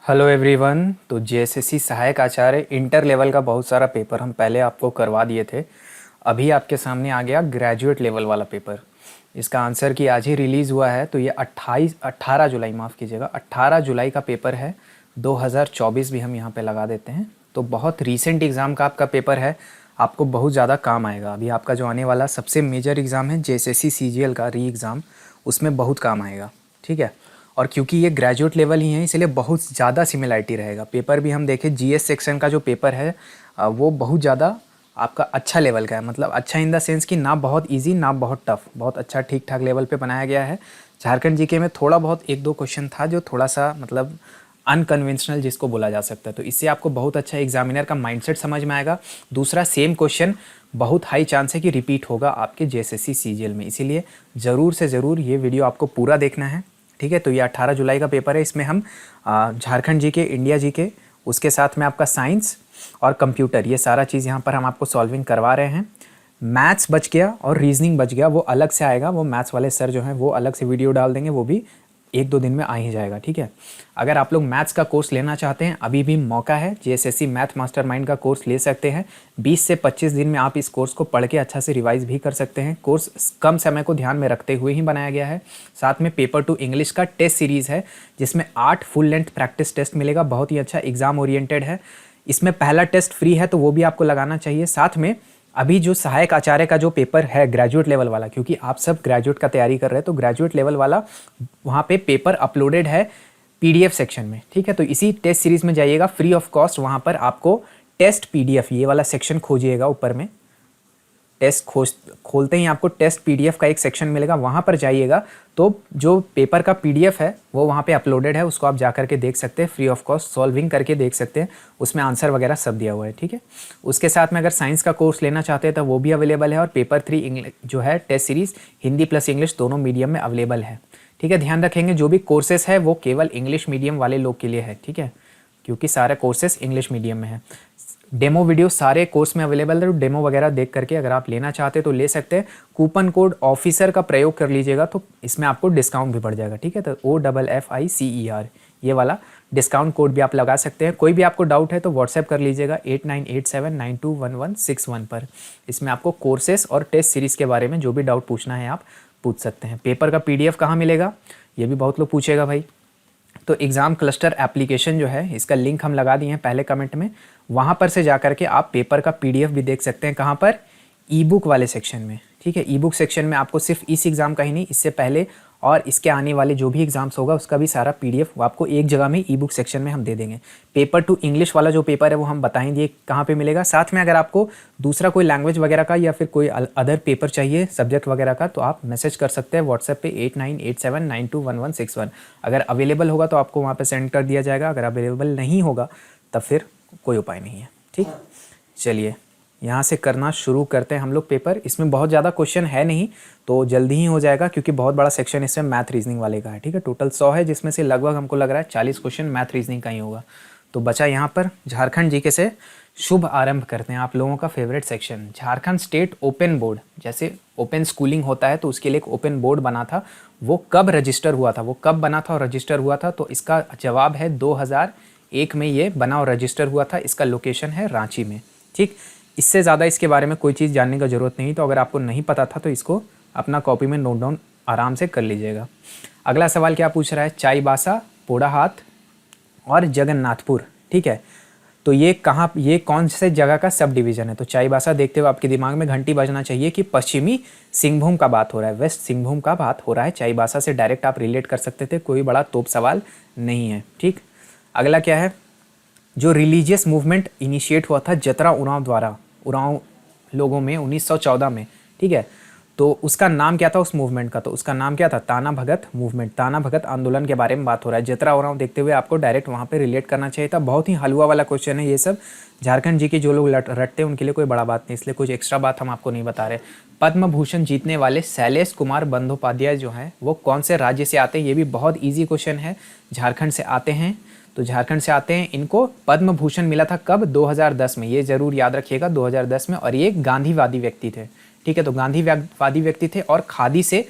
Hello everyone. तो JSSC सहायक आचार्य inter level का बहुत सारा पेपर हम पहले आपको करवा दिए थे। अभी आपके सामने आ गया ग्रेजुएट लेवल वाला पेपर। इसका आंसर की आज ही रिलीज़ हुआ है। तो ये 18 जुलाई, माफ़ कीजिएगा, 18 जुलाई का पेपर है। 2024 भी हम यहाँ पे लगा देते हैं। तो बहुत रीसेंट एग्ज़ाम का आपका पेपर है, आपको बहुत ज़्यादा काम आएगा। अभी आपका जो आने वाला सबसे मेजर एग्ज़ाम है जेएसएससी सीजीएल का री एग्ज़ाम, उसमें बहुत काम आएगा। ठीक है। और क्योंकि ये ग्रेजुएट लेवल ही है इसलिए बहुत ज़्यादा सिमिलरिटी रहेगा। पेपर भी हम देखें, जीएस सेक्शन का जो पेपर है वो बहुत ज़्यादा आपका अच्छा लेवल का है। मतलब अच्छा इन द सेंस कि ना बहुत इजी ना बहुत टफ, बहुत अच्छा ठीक ठाक लेवल पे बनाया गया है। झारखंड जीके में थोड़ा बहुत एक दो क्वेश्चन था जो थोड़ा सा मतलब अनकन्वेंशनल जिसको बोला जा सकता है, तो इससे आपको बहुत अच्छा एग्जामिनर का माइंडसेट समझ में आएगा। दूसरा, सेम क्वेश्चन बहुत हाई चांस है कि रिपीट होगा आपके जेएसएससी सीजीएल में, इसीलिए ज़रूर से ज़रूर ये वीडियो आपको पूरा देखना है। ठीक है। तो ये 18 जुलाई का पेपर है। इसमें हम झारखंड जीके, इंडिया जीके, उसके साथ में आपका साइंस और कंप्यूटर, ये सारा चीज़ यहाँ पर हम आपको सॉल्विंग करवा रहे हैं। मैथ्स बच गया और रीजनिंग बच गया, वो अलग से आएगा। वो मैथ्स वाले सर जो हैं वो अलग से वीडियो डाल देंगे, वो भी एक दो दिन में आ ही जाएगा। ठीक है। अगर आप लोग मैथ्स का कोर्स लेना चाहते हैं, अभी भी मौका है। जेएसएससी मैथ मास्टरमाइंड का कोर्स ले सकते हैं। 20 से 25 दिन में आप इस कोर्स को पढ़ के अच्छा से रिवाइज भी कर सकते हैं। कोर्स कम समय को ध्यान में रखते हुए ही बनाया गया है। साथ में पेपर 2 इंग्लिश का टेस्ट सीरीज़ है जिसमें 8 फुल लेंथ प्रैक्टिस टेस्ट मिलेगा। बहुत ही अच्छा एग्जाम ओरिएंटेड है। इसमें पहला टेस्ट फ्री है तो वो भी आपको लगाना चाहिए। साथ में अभी जो सहायक आचार्य का जो पेपर है ग्रेजुएट लेवल वाला, क्योंकि आप सब ग्रेजुएट का तैयारी कर रहे हैं, तो ग्रेजुएट लेवल वाला वहाँ पे पेपर अपलोडेड है पीडीएफ सेक्शन में। ठीक है। तो इसी टेस्ट सीरीज में जाइएगा फ्री ऑफ कॉस्ट, वहाँ पर आपको टेस्ट पीडीएफ ये वाला सेक्शन खोजिएगा। ऊपर में टेस्ट खोलते ही आपको टेस्ट पीडीएफ का एक सेक्शन मिलेगा, वहाँ पर जाइएगा तो जो पेपर का पीडीएफ है वो वहाँ पे अपलोडेड है, उसको आप जा करके देख सकते हैं, फ्री ऑफ कॉस्ट सॉल्विंग करके देख सकते हैं। उसमें आंसर वगैरह सब दिया हुआ है। ठीक है। उसके साथ में अगर साइंस का कोर्स लेना चाहते हैं तो वो भी अवेलेबल है। और पेपर 3 इंग्लिश जो है test series Hindi plus English दोनों मीडियम में अवेलेबल है। ठीक है। ध्यान रखेंगे जो भी कोर्सेस है वो केवल इंग्लिश मीडियम वाले लोग के लिए है। ठीक है। क्योंकि सारे कोर्सेस इंग्लिश मीडियम में है। डेमो वीडियो सारे कोर्स में अवेलेबल है, तो डेमो वगैरह देख करके अगर आप लेना चाहते हैं तो ले सकते हैं। कूपन कोड ऑफिसर का प्रयोग कर लीजिएगा तो इसमें आपको डिस्काउंट भी बढ़ जाएगा। ठीक है। तो OFFICER ये वाला डिस्काउंट कोड भी आप लगा सकते हैं। कोई भी आपको डाउट है तो व्हाट्सएप कर लीजिएगा 8987921161 पर। इसमें आपको कोर्सेस और टेस्ट सीरीज़ के बारे में जो भी डाउट पूछना है आप पूछ सकते हैं। पेपर का PDF कहाँ मिलेगा, ये भी बहुत लोग पूछेगा भाई। तो एग्ज़ाम क्लस्टर एप्लीकेशन जो है इसका लिंक हम लगा दिए हैं पहले कमेंट में, वहाँ पर से जा करके आप पेपर का PDF भी देख सकते हैं। कहाँ पर? ई बुक वाले सेक्शन में। ठीक है। ई बुक सेक्शन में आपको सिर्फ इस एग्ज़ाम का ही नहीं, इससे पहले और इसके आने वाले जो भी एग्जाम्स होगा उसका भी सारा PDF आपको एक जगह में ई बुक सेक्शन में हम दे देंगे। पेपर 2 इंग्लिश वाला जो पेपर है वो हम बताएंगे कहाँ पे मिलेगा। साथ में अगर आपको दूसरा कोई लैंग्वेज वगैरह का या फिर कोई अदर पेपर चाहिए सब्जेक्ट वगैरह का, तो आप मैसेज कर सकते हैं व्हाट्सएप पे 8987921161। अगर अवेलेबल होगा तो आपको वहाँ पर सेंड कर दिया जाएगा, अगर अवेलेबल नहीं होगा तब फिर कोई उपाय नहीं है। ठीक। चलिए यहाँ से करना शुरू करते हैं हम लोग पेपर। इसमें बहुत ज़्यादा क्वेश्चन है नहीं तो जल्दी ही हो जाएगा, क्योंकि बहुत बड़ा सेक्शन इसमें मैथ रीजनिंग वाले का है। ठीक है। टोटल 100 है जिसमें से लगभग हमको लग रहा है 40 क्वेश्चन मैथ रीजनिंग का ही होगा। तो बचा यहाँ पर झारखंड जीके से शुभ आरंभ करते हैं। आप लोगों का favourite section Jharkhand state open board, जैसे ओपन स्कूलिंग होता है तो उसके लिए एक ओपन बोर्ड बना था, वो कब रजिस्टर हुआ था, वो कब बना था और रजिस्टर हुआ था? तो इसका जवाब है 2001 में ये बना और रजिस्टर हुआ था। इसका लोकेशन है रांची में। ठीक। इससे ज़्यादा इसके बारे में कोई चीज़ जानने का ज़रूरत नहीं। तो अगर आपको नहीं पता था तो इसको अपना कॉपी में नोट डाउन आराम से कर लीजिएगा। अगला सवाल क्या पूछ रहा है? चाईबासा, पोड़ाहाट और जगन्नाथपुर। ठीक है। तो ये कहाँ, ये कौन से जगह का सब डिवीज़न है? तो चाईबासा देखते हुए आपके दिमाग में घंटी बजना चाहिए कि पश्चिमी सिंहभूम का बात हो रहा है, वेस्ट सिंहभूम का बात हो रहा है। चाईबासा से डायरेक्ट आप रिलेट कर सकते थे, कोई बड़ा तोप सवाल नहीं है। ठीक। अगला क्या है? जो रिलीजियस मूवमेंट इनिशिएट हुआ था जतरा उरांव द्वारा, उरांव लोगों में 1914 में। ठीक है। तो उसका नाम क्या था उस मूवमेंट का? तो उसका नाम क्या था? ताना भगत मूवमेंट, ताना भगत आंदोलन के बारे में बात हो रहा है। जतरा उरांव देखते हुए आपको डायरेक्ट वहाँ पे रिलेट करना चाहिए था। बहुत ही हलवा वाला क्वेश्चन है ये सब। झारखंड जी के जो लोग रटते हैं उनके लिए कोई बड़ा बात नहीं, इसलिए कुछ एक्स्ट्रा बात हम आपको नहीं बता रहे। पद्म भूषण जीतने वाले शैलेश कुमार बंदोपाध्याय जो हैं वो कौन से राज्य से आते हैं? ये भी बहुत ईजी क्वेश्चन है। झारखंड से आते हैं। तो झारखंड से आते हैं। इनको पद्म भूषण मिला था कब? 2010 में। ये जरूर याद रखिएगा 2010 में। और ये गांधीवादी व्यक्ति थे। ठीक है। तो गांधीवादी व्यक्ति थे और खादी से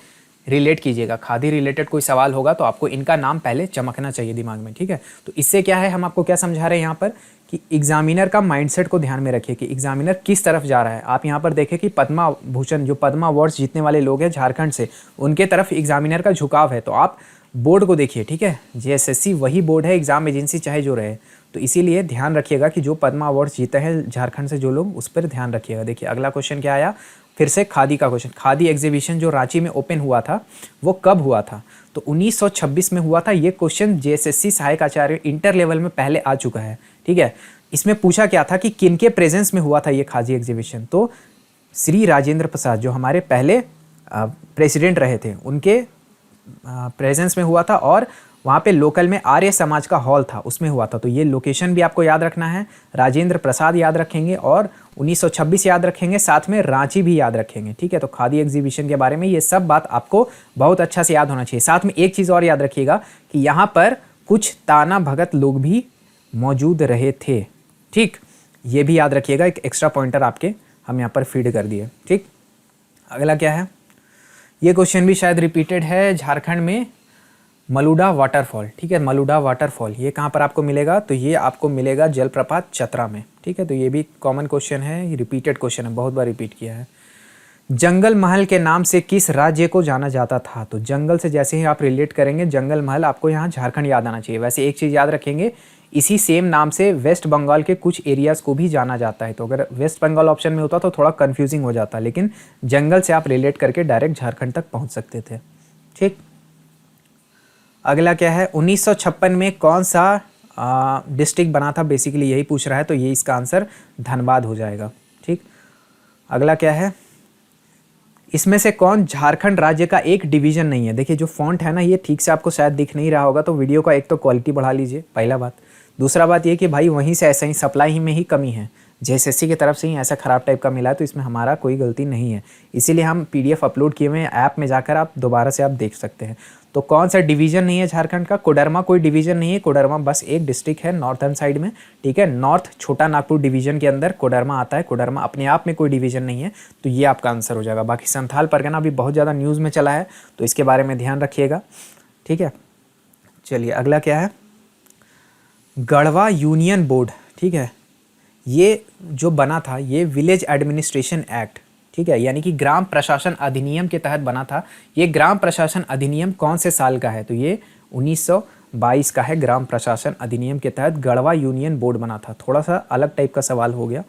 रिलेट कीजिएगा। खादी रिलेटेड कोई सवाल होगा तो आपको इनका नाम पहले चमकना चाहिए दिमाग में, ठीक है। तो इससे क्या है, हम आपको क्या समझा रहे हैं यहाँ पर कि एग्जामिनर का माइंडसेट को ध्यान में रखिए कि एग्जामिनर किस तरफ जा रहा है। आप यहाँ पर देखें कि पद्मा भूषण, जो पद्मा अवार्ड्स जीतने वाले लोग हैं झारखंड से, उनके तरफ एग्जामिनर का झुकाव है। तो आप बोर्ड को देखिए, ठीक है। जेएसएससी वही बोर्ड है, एग्जाम एजेंसी चाहे जो रहे, तो इसीलिए ध्यान रखिएगा कि जो पद्मा अवार्ड्स जीते हैं झारखंड से जो लोग, उस पर ध्यान रखिएगा। देखिए अगला क्वेश्चन क्या आया, फिर से खादी का क्वेश्चन। खादी एग्जीबिशन जो रांची में ओपन हुआ था वो कब हुआ था? तो 1926 में हुआ था। ये क्वेश्चन जेएसएससी सहायक आचार्य इंटर लेवल में पहले आ चुका है, ठीक है। इसमें पूछा क्या था कि किनके प्रेजेंस में हुआ था ये खादी एग्जीबिशन? तो श्री राजेंद्र प्रसाद जो हमारे पहले प्रेसिडेंट रहे थे, उनके प्रेजेंस में हुआ था, और वहाँ पे लोकल में आर्य समाज का हॉल था, उसमें हुआ था। तो ये लोकेशन भी आपको याद रखना है। राजेंद्र प्रसाद याद रखेंगे और 1926 याद रखेंगे, साथ में रांची भी याद रखेंगे, ठीक है। तो खादी एग्जीबिशन के बारे में ये सब बात आपको बहुत अच्छा से याद होना चाहिए। साथ में एक चीज़ और याद रखिएगा कि यहाँ पर कुछ ताना भगत लोग भी मौजूद रहे थे, ठीक। ये भी याद रखिएगा, एक एक्स्ट्रा पॉइंटर आपके हम यहाँ पर फीड कर दिए, ठीक। अगला क्या है, ये क्वेश्चन भी शायद रिपीटेड है। झारखंड में मलुडा वाटरफॉल, ठीक है। मलुडा वाटरफॉल ये कहाँ पर आपको मिलेगा? तो ये आपको मिलेगा जलप्रपात चतरा में, ठीक है। तो ये भी कॉमन क्वेश्चन है, ये रिपीटेड क्वेश्चन है, बहुत बार रिपीट किया है। जंगल महल के नाम से किस राज्य को जाना जाता था? तो जंगल से जैसे ही आप रिलेट करेंगे जंगल महल, आपको यहाँ झारखंड याद आना चाहिए। वैसे एक चीज़ याद रखेंगे, इसी सेम नाम से वेस्ट बंगाल के कुछ एरियाज़ को भी जाना जाता है। तो अगर वेस्ट बंगाल ऑप्शन में होता तो थोड़ा कन्फ्यूजिंग हो जाता, लेकिन जंगल से आप रिलेट करके डायरेक्ट झारखंड तक पहुँच सकते थे, ठीक। अगला क्या है, 1956 में कौन सा डिस्ट्रिक्ट बना था? बेसिकली यही पूछ रहा है, तो ये इसका आंसर धनबाद हो जाएगा, ठीक। अगला क्या है, इसमें से कौन झारखंड राज्य का एक डिवीजन नहीं है? देखिए जो फॉन्ट है ना, ये ठीक से आपको शायद दिख नहीं रहा होगा, तो वीडियो का एक तो क्वालिटी बढ़ा लीजिए, पहला बात। दूसरा बात ये कि भाई वहीं से ऐसा ही सप्लाई ही में ही कमी है, जेएसएससी की तरफ से ही ऐसा ख़राब टाइप का मिला है, तो इसमें हमारा कोई गलती नहीं है। इसीलिए हम पीडीएफ अपलोड किए हुए हैं, ऐप में जाकर आप दोबारा से आप देख सकते हैं। तो कौन सा डिवीज़न नहीं है झारखंड का? कोडरमा कोई डिवीज़न नहीं है, कोडरमा बस एक डिस्ट्रिक्ट है नॉर्थर्न साइड में, ठीक है। नॉर्थ छोटा नागपुर डिवीज़न के अंदर कोडरमा आता है, कोडरमा अपने आप में कोई डिवीज़न नहीं है, तो ये आपका आंसर हो जाएगा। बाकी संथाल परगना भी बहुत ज़्यादा न्यूज़ में चला है, तो इसके बारे में ध्यान रखिएगा, ठीक है। चलिए अगला क्या है, गढ़वा यूनियन बोर्ड, ठीक है। ये जो बना था ये विलेज एडमिनिस्ट्रेशन एक्ट, ठीक है, यानी कि ग्राम प्रशासन अधिनियम के तहत बना था। ये ग्राम प्रशासन अधिनियम कौन से साल का है? तो ये 1922 का है। ग्राम प्रशासन अधिनियम के तहत गढ़वा यूनियन बोर्ड बना था। थोड़ा सा अलग टाइप का सवाल हो गया।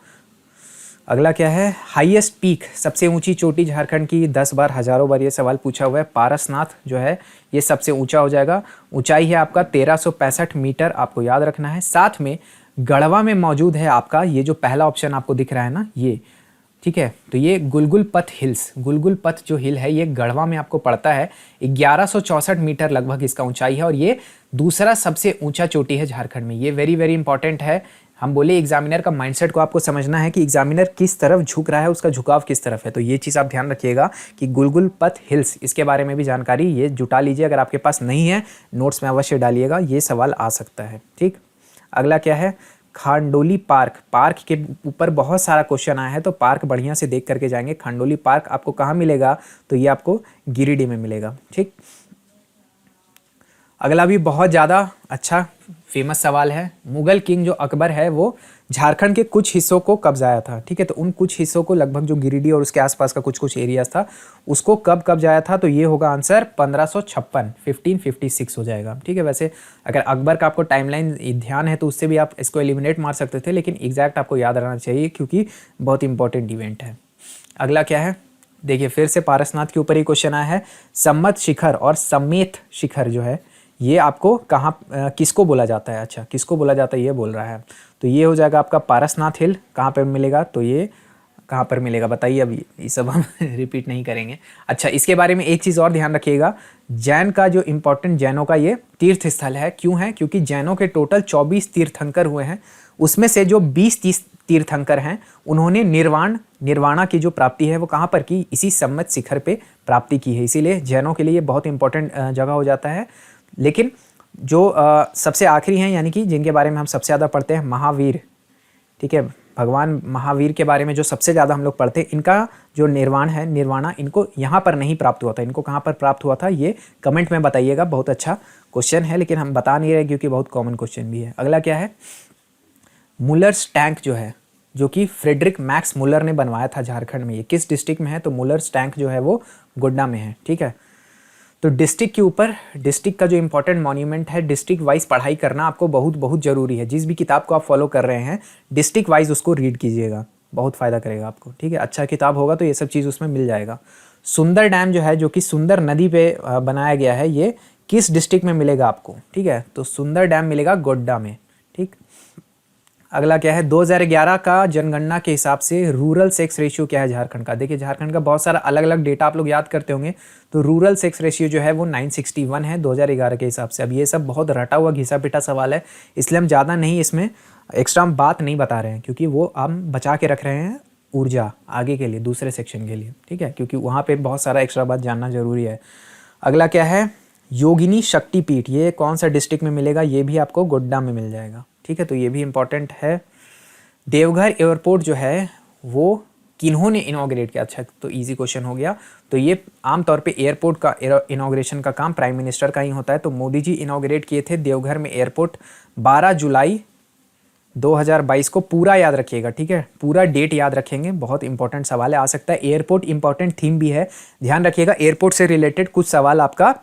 अगला क्या है, हाईएस्ट पीक, सबसे ऊंची चोटी झारखंड की, 10 बार हजारों बार ये सवाल पूछा हुआ है। पारसनाथ जो है ये सबसे ऊंचा हो जाएगा। ऊंचाई है आपका 1365 मीटर, आपको याद रखना है। साथ में गढ़वा में मौजूद है आपका ये जो पहला ऑप्शन आपको दिख रहा है ना, ये, ठीक है। तो ये गुलगुल पथ हिल्स, गुलगुल पथ जो हिल है ये गढ़वा में आपको पड़ता है। 1164 मीटर लगभग इसका ऊंचाई है, और ये दूसरा सबसे ऊंचा चोटी है झारखंड में। ये वेरी वेरी इंपॉर्टेंट है। हम बोले एग्जामिनर का माइंडसेट को आपको समझना है कि एग्जामिनर किस तरफ झुक रहा है, उसका झुकाव किस तरफ है। तो ये चीज़ आप ध्यान रखिएगा कि गुलगुल पथ हिल्स, इसके बारे में भी जानकारी ये जुटा लीजिए। अगर आपके पास नहीं है नोट्स में अवश्य डालिएगा, ये सवाल आ सकता है, ठीक। अगला क्या है, खांडोली पार्क, पार्क के ऊपर बहुत सारा क्वेश्चन आया है, तो पार्क बढ़िया से देख करके जाएंगे। खांडोली पार्क आपको कहाँ मिलेगा? तो ये आपको गिरिडीह में मिलेगा, ठीक। अगला भी बहुत ज़्यादा अच्छा फेमस सवाल है। मुगल किंग जो अकबर है वो झारखंड के कुछ हिस्सों को कब्जाया था, ठीक है। तो उन कुछ हिस्सों को, लगभग जो गिरिडीह और उसके आसपास का कुछ कुछ एरियाज था, उसको कब कब्जाया था? तो ये होगा आंसर 1556, 1556 हो जाएगा, ठीक है। वैसे अगर अकबर का आपको टाइमलाइन ध्यान है तो उससे भी आप इसको एलिमिनेट मार सकते थे, लेकिन एग्जैक्ट आपको याद रहना चाहिए क्योंकि बहुत इंपॉर्टेंट इवेंट है। अगला क्या है, देखिए फिर से पारसनाथ के ऊपर ही क्वेश्चन आया है। सम्मत शिखर और समेत शिखर जो है ये आपको कहाँ, किसको बोला जाता है? अच्छा, किसको बोला जाता है ये बोल रहा है। तो ये हो जाएगा आपका पारसनाथ हिल। कहाँ पर मिलेगा? तो ये कहाँ पर मिलेगा बताइए। अभी ये सब हम रिपीट नहीं करेंगे। अच्छा, इसके बारे में एक चीज़ और ध्यान रखिएगा, जैन का जो इम्पोर्टेंट, जैनों का ये तीर्थ स्थल है। क्यों है? क्योंकि जैनों के टोटल 24 तीर्थंकर हुए हैं, उसमें से जो 20-30 तीर्थंकर हैं उन्होंने निर्वाणा की जो प्राप्ति है वो कहाँ पर की? इसी सम्मत शिखर पे प्राप्ति की है। इसीलिए जैनों के लिए बहुत इंपॉर्टेंट जगह हो जाता है। लेकिन जो सबसे आखिरी हैं, यानी कि जिनके बारे में हम सबसे ज़्यादा पढ़ते हैं, महावीर, ठीक है। भगवान महावीर के बारे में जो सबसे ज़्यादा हम लोग पढ़ते हैं, इनका जो निर्वाण है, निर्वाणा, इनको यहाँ पर नहीं प्राप्त हुआ था। इनको कहाँ पर प्राप्त हुआ था ये कमेंट में बताइएगा। बहुत अच्छा क्वेश्चन है, लेकिन हम बता नहीं रहे क्योंकि बहुत कॉमन क्वेश्चन भी है। अगला क्या है, मुलर्स टैंक जो है, जो कि फ्रेडरिक मैक्स मुलर ने बनवाया था झारखंड में, ये किस डिस्ट्रिक्ट में है, तो मुलर्स टैंक जो है वो गोड्डा में है। ठीक है, तो डिस्ट्रिक्ट के ऊपर, डिस्ट्रिक्ट का जो इंपॉर्टेंट मॉन्यूमेंट है, डिस्ट्रिक्ट वाइज पढ़ाई करना आपको बहुत बहुत ज़रूरी है। जिस भी किताब को आप फॉलो कर रहे हैं डिस्ट्रिक्ट वाइज उसको रीड कीजिएगा, बहुत फ़ायदा करेगा आपको। ठीक है, अच्छा किताब होगा तो ये सब चीज़ उसमें मिल जाएगा। सुंदर डैम जो है, जो कि सुंदर नदी पे बनाया गया है, ये किस डिस्ट्रिक्ट में मिलेगा आपको। ठीक है, तो सुंदर डैम मिलेगा गोड्डा में। ठीक, अगला क्या है, 2011 का जनगणना के हिसाब से रूरल सेक्स रेशियो क्या है झारखंड का। देखिए झारखंड का बहुत सारा अलग अलग डेटा आप लोग याद करते होंगे, तो रूरल सेक्स रेशियो जो है वो 961 है 2011 के हिसाब से। अब ये सब बहुत रटा हुआ घिसा पिटा सवाल है, इसलिए हम ज़्यादा नहीं इसमें एक्स्ट्रा हम बात नहीं बता रहे हैं, क्योंकि वो हम बचा के रख रहे हैं ऊर्जा आगे के लिए, दूसरे सेक्शन के लिए। ठीक है, क्योंकि वहाँ पर बहुत सारा एक्स्ट्रा बात जानना जरूरी है। अगला क्या है, योगिनी शक्तिपीठ, ये कौन सा डिस्ट्रिक्ट में मिलेगा, ये भी आपको गोड्डा में मिल जाएगा। ठीक है, तो ये भी इम्पॉर्टेंट है। देवघर एयरपोर्ट जो है वो किन्होंने इनॉग्रेट किया। अच्छा, तो इजी क्वेश्चन हो गया। तो ये आमतौर पे एयरपोर्ट का इनॉग्रेशन का काम प्राइम मिनिस्टर का ही होता है। तो मोदी जी इनॉग्रेट किए थे देवघर में एयरपोर्ट 12 जुलाई 2022 को। पूरा याद रखिएगा, ठीक है, पूरा डेट याद रखेंगे, बहुत इंपॉर्टेंट सवाल है, आ सकता है। एयरपोर्ट इंपॉर्टेंट थीम भी है, ध्यान रखिएगा। एयरपोर्ट से रिलेटेड कुछ सवाल आपका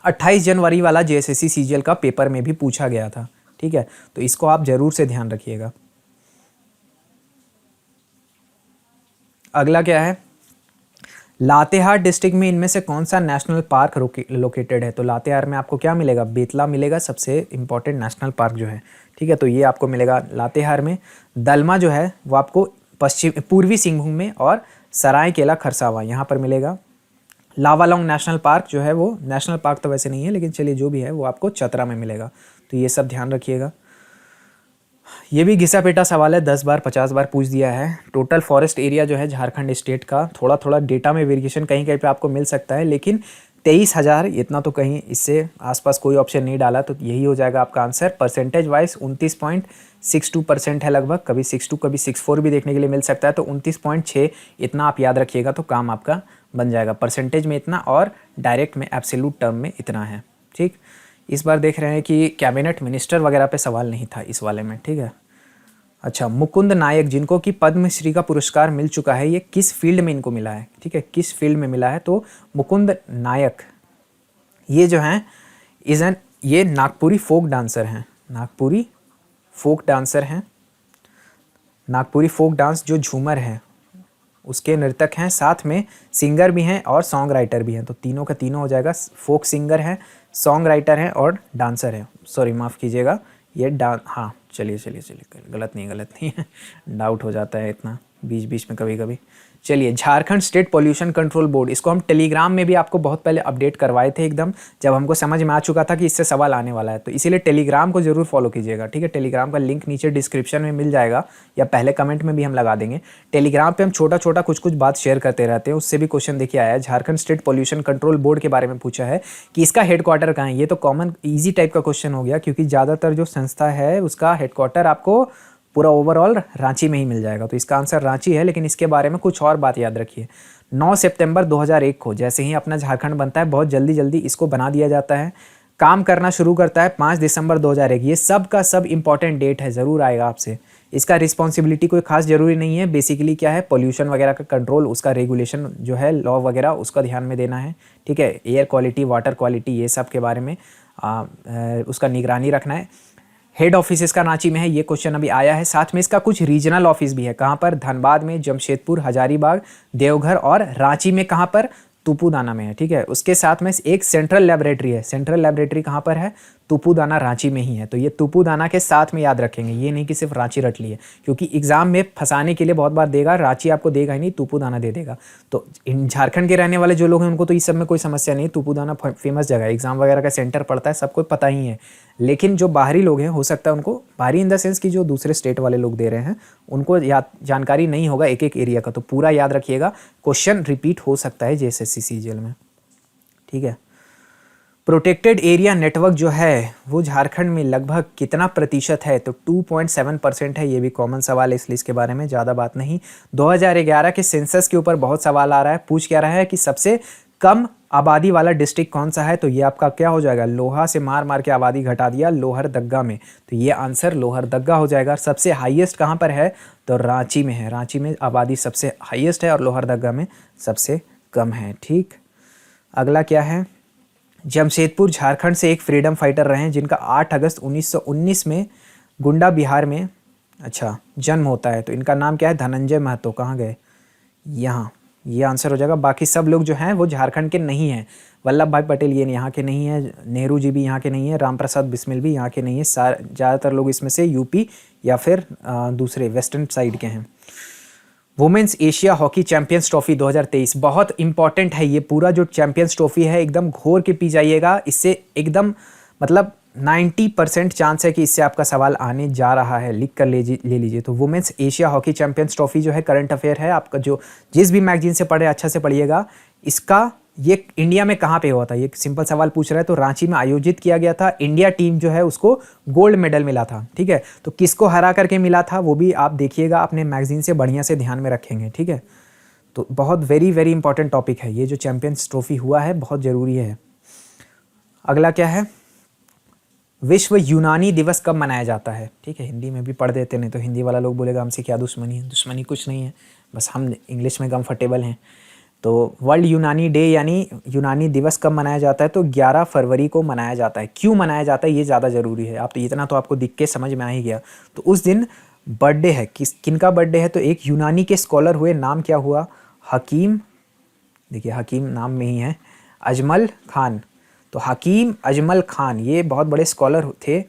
28 जनवरी वाला जेएसएससी सीजीएल का पेपर में भी पूछा गया था। ठीक है, तो इसको आप जरूर से ध्यान रखिएगा। अगला क्या है, लातेहार डिस्ट्रिक्ट में इनमें से कौन सा नेशनल पार्क लोकेटेड है। तो लातेहार में आपको क्या मिलेगा, बेतला मिलेगा, सबसे इंपॉर्टेंट नेशनल पार्क जो है। ठीक है, तो ये आपको मिलेगा लातेहार में। दलमा जो है वो आपको पूर्वी सिंहभूम में, और सरायकेला खरसावा यहाँ पर मिलेगा। लावालौंग नेशनल पार्क जो है वो, नेशनल पार्क तो वैसे नहीं है, लेकिन चलिए जो भी है वो आपको चतरा में मिलेगा। तो ये सब ध्यान रखिएगा। ये भी घिसा पेटा सवाल है, 10 बार 50 बार पूछ दिया है। टोटल फॉरेस्ट एरिया जो है झारखंड स्टेट का, थोड़ा थोड़ा डेटा में वेरिएशन कहीं कहीं पे आपको मिल सकता है, लेकिन 23,000 इतना तो कहीं इससे आसपास कोई ऑप्शन नहीं डाला, तो यही हो जाएगा आपका आंसर। परसेंटेज वाइज 29.62% है लगभग, कभी 62 कभी 64 भी देखने के लिए मिल सकता है। तो 29.6 इतना आप याद रखिएगा तो काम आपका बन जाएगा। परसेंटेज में इतना और डायरेक्ट में एब्सोल्यूट टर्म में इतना है। ठीक, इस बार देख रहे हैं कि कैबिनेट मिनिस्टर वगैरह पे सवाल नहीं था इस वाले में। ठीक है, अच्छा, मुकुंद नायक जिनको कि पद्मश्री का पुरस्कार मिल चुका है, ये किस फील्ड में इनको मिला है। ठीक है, किस फील्ड में मिला है, तो मुकुंद नायक ये जो हैं ये नागपुरी फोक डांसर हैं। नागपुरी फोक डांसर हैं। नागपुरी फोक डांस जो झूमर है उसके नर्तक हैं, साथ में सिंगर भी हैं और सॉन्ग राइटर भी हैं। तो तीनों का तीनों हो जाएगा, फोक सिंगर हैं, सॉन्ग राइटर हैं और डांसर हैं। सॉरी माफ़ कीजिएगा, ये हाँ चलिए गलत नहीं है, डाउट हो जाता है इतना बीच बीच में कभी कभी। चलिए, Jharkhand state pollution control board, इसको हम टेलीग्राम में भी आपको बहुत पहले अपडेट करवाए थे एकदम, जब हमको समझ में आ चुका था कि इससे सवाल आने वाला है, तो इसीलिए टेलीग्राम को जरूर फॉलो कीजिएगा। ठीक है, टेलीग्राम का लिंक नीचे डिस्क्रिप्शन में मिल जाएगा या पहले कमेंट में भी हम लगा देंगे। टेलीग्राम पे हम छोटा छोटा कुछ बात शेयर करते रहते हैं, उससे भी क्वेश्चन देखिए आया है। Jharkhand state pollution control board के बारे में पूछा है कि इसका हेडक्वार्टर कहाँ है। ये तो कॉमन ईजी टाइप का क्वेश्चन हो गया, क्योंकि ज़्यादातर जो संस्था है उसका हेडक्वार्टर आपको पूरा ओवरऑल रांची में ही मिल जाएगा, तो इसका आंसर रांची है। लेकिन इसके बारे में कुछ और बात याद रखिए, 9 सितंबर 2001 को जैसे ही अपना झारखंड बनता है, बहुत जल्दी इसको बना दिया जाता है, काम करना शुरू करता है 5 दिसंबर 2001। ये सब का सब इंपॉर्टेंट डेट है, ज़रूर आएगा आपसे। इसका रिस्पॉन्सिबिलिटी कोई खास जरूरी नहीं है, बेसिकली क्या है, पोल्यूशन वगैरह का कंट्रोल, उसका रेगुलेशन जो है, लॉ वगैरह, उसका ध्यान में देना है। ठीक है, एयर क्वालिटी, वाटर क्वालिटी, ये सब के बारे में उसका निगरानी रखना है। हेड ऑफिस इसका रांची में है, ये क्वेश्चन अभी आया है। साथ में इसका कुछ रीजनल ऑफिस भी है, कहाँ पर, धनबाद में, जमशेदपुर, हजारीबाग, देवघर और रांची में कहाँ पर, तुपुदाना में है। ठीक है, उसके साथ में एक सेंट्रल लैबोरेटरी है। सेंट्रल लैबोरेटरी कहाँ पर है, तुपुदाना, रांची में ही है। तो ये तुपुदाना के साथ में याद रखेंगे, ये नहीं कि सिर्फ रांची रट लिए, क्योंकि एग्जाम में फंसाने के लिए बहुत बार देगा, रांची आपको देगा ही नहीं, तुपुदाना दे देगा। तो इन झारखंड के रहने वाले जो लोग हैं उनको तो इस सब में कोई समस्या नहीं, तुपुदाना फेमस जगह है, एग्जाम वगैरह का सेंटर पड़ता है, सबको पता ही है। लेकिन जो बाहरी लोग हैं, हो सकता है उनको, बाहरी इन द सेंस कि जो दूसरे स्टेट वाले लोग दे रहे हैं, उनको जानकारी नहीं होगा एक एक एरिया का, तो पूरा याद रखिएगा। क्वेश्चन रिपीट हो सकता है जेएसएससी सीजीएल में। ठीक है, प्रोटेक्टेड एरिया नेटवर्क जो है वो झारखंड में लगभग कितना प्रतिशत है, तो 2.7% है। ये भी कॉमन सवाल है इसलिए इसके बारे में ज़्यादा बात नहीं। 2011 के सेंसस के ऊपर बहुत सवाल आ रहा है, पूछ क्या रहा है कि सबसे कम आबादी वाला डिस्ट्रिक्ट कौन सा है, तो ये आपका क्या हो जाएगा, लोहा से मार मार के आबादी घटा दिया लोहरदग्गा में, तो ये आंसर लोहरदग्गा हो जाएगा। सबसे हाईएस्ट कहाँ पर है, तो रांची में है। रांची में आबादी सबसे हाईएस्ट है और लोहरदग्गा में सबसे कम है। ठीक, अगला क्या है, जमशेदपुर झारखंड से एक फ्रीडम फाइटर रहे हैं जिनका 8 अगस्त 1919 में गुंडा बिहार में जन्म होता है, तो इनका नाम क्या है, धनंजय महतो। कहाँ गए, यहाँ, ये आंसर हो जाएगा। बाकी सब लोग जो हैं वो झारखंड के नहीं हैं। वल्लभ भाई पटेल ये यहाँ के नहीं है, नेहरू जी भी यहाँ के नहीं है, राम प्रसाद बिस्मिल भी यहाँ के नहीं है। ज़्यादातर लोग इसमें से यूपी या फिर दूसरे वेस्टर्न साइड के हैं। Women's Asia hockey champions trophy 2023 बहुत इंपॉर्टेंट है। ये पूरा जो चैंपियंस ट्रॉफी है एकदम घोर के पी जाइएगा, इससे एकदम मतलब 90% चांस है कि इससे आपका सवाल आने जा रहा है, लिख कर ले लीजिए। तो women's Asia hockey champions trophy जो है करंट अफेयर है आपका, जो जिस भी मैगजीन से पढ़े अच्छा से पढ़िएगा। इसका ये इंडिया में कहाँ पे हुआ था, ये सिंपल सवाल पूछ रहा है, तो रांची में आयोजित किया गया था। इंडिया टीम जो है उसको गोल्ड मेडल मिला था। ठीक है, तो किसको हरा करके मिला था वो भी आप देखिएगा, अपने मैगजीन से बढ़िया से ध्यान में रखेंगे। ठीक है, तो बहुत वेरी वेरी इंपॉर्टेंट टॉपिक है ये जो चैंपियंस ट्रॉफी हुआ है, बहुत ज़रूरी है। अगला क्या है, विश्व यूनानी दिवस कब मनाया जाता है। ठीक है, हिंदी में भी पढ़ देते, नहीं तो हिंदी वाला लोग बोलेगा हमसे क्या दुश्मनी है। दुश्मनी कुछ नहीं है, बस हम इंग्लिश में कंफर्टेबल हैं। तो वर्ल्ड यूनानी डे यानी यूनानी दिवस कब मनाया जाता है, तो 11 फरवरी को मनाया जाता है। क्यों मनाया जाता है ये ज़्यादा ज़रूरी है, आप तो इतना तो आपको दिख के समझ में आ ही गया। तो उस दिन बर्थडे है, किनका बर्थडे है, तो एक यूनानी के स्कॉलर हुए, नाम क्या हुआ, हकीम, देखिए हकीम नाम में ही है, अजमल खान। तो हकीम अजमल खान ये बहुत बड़े स्कॉलर थे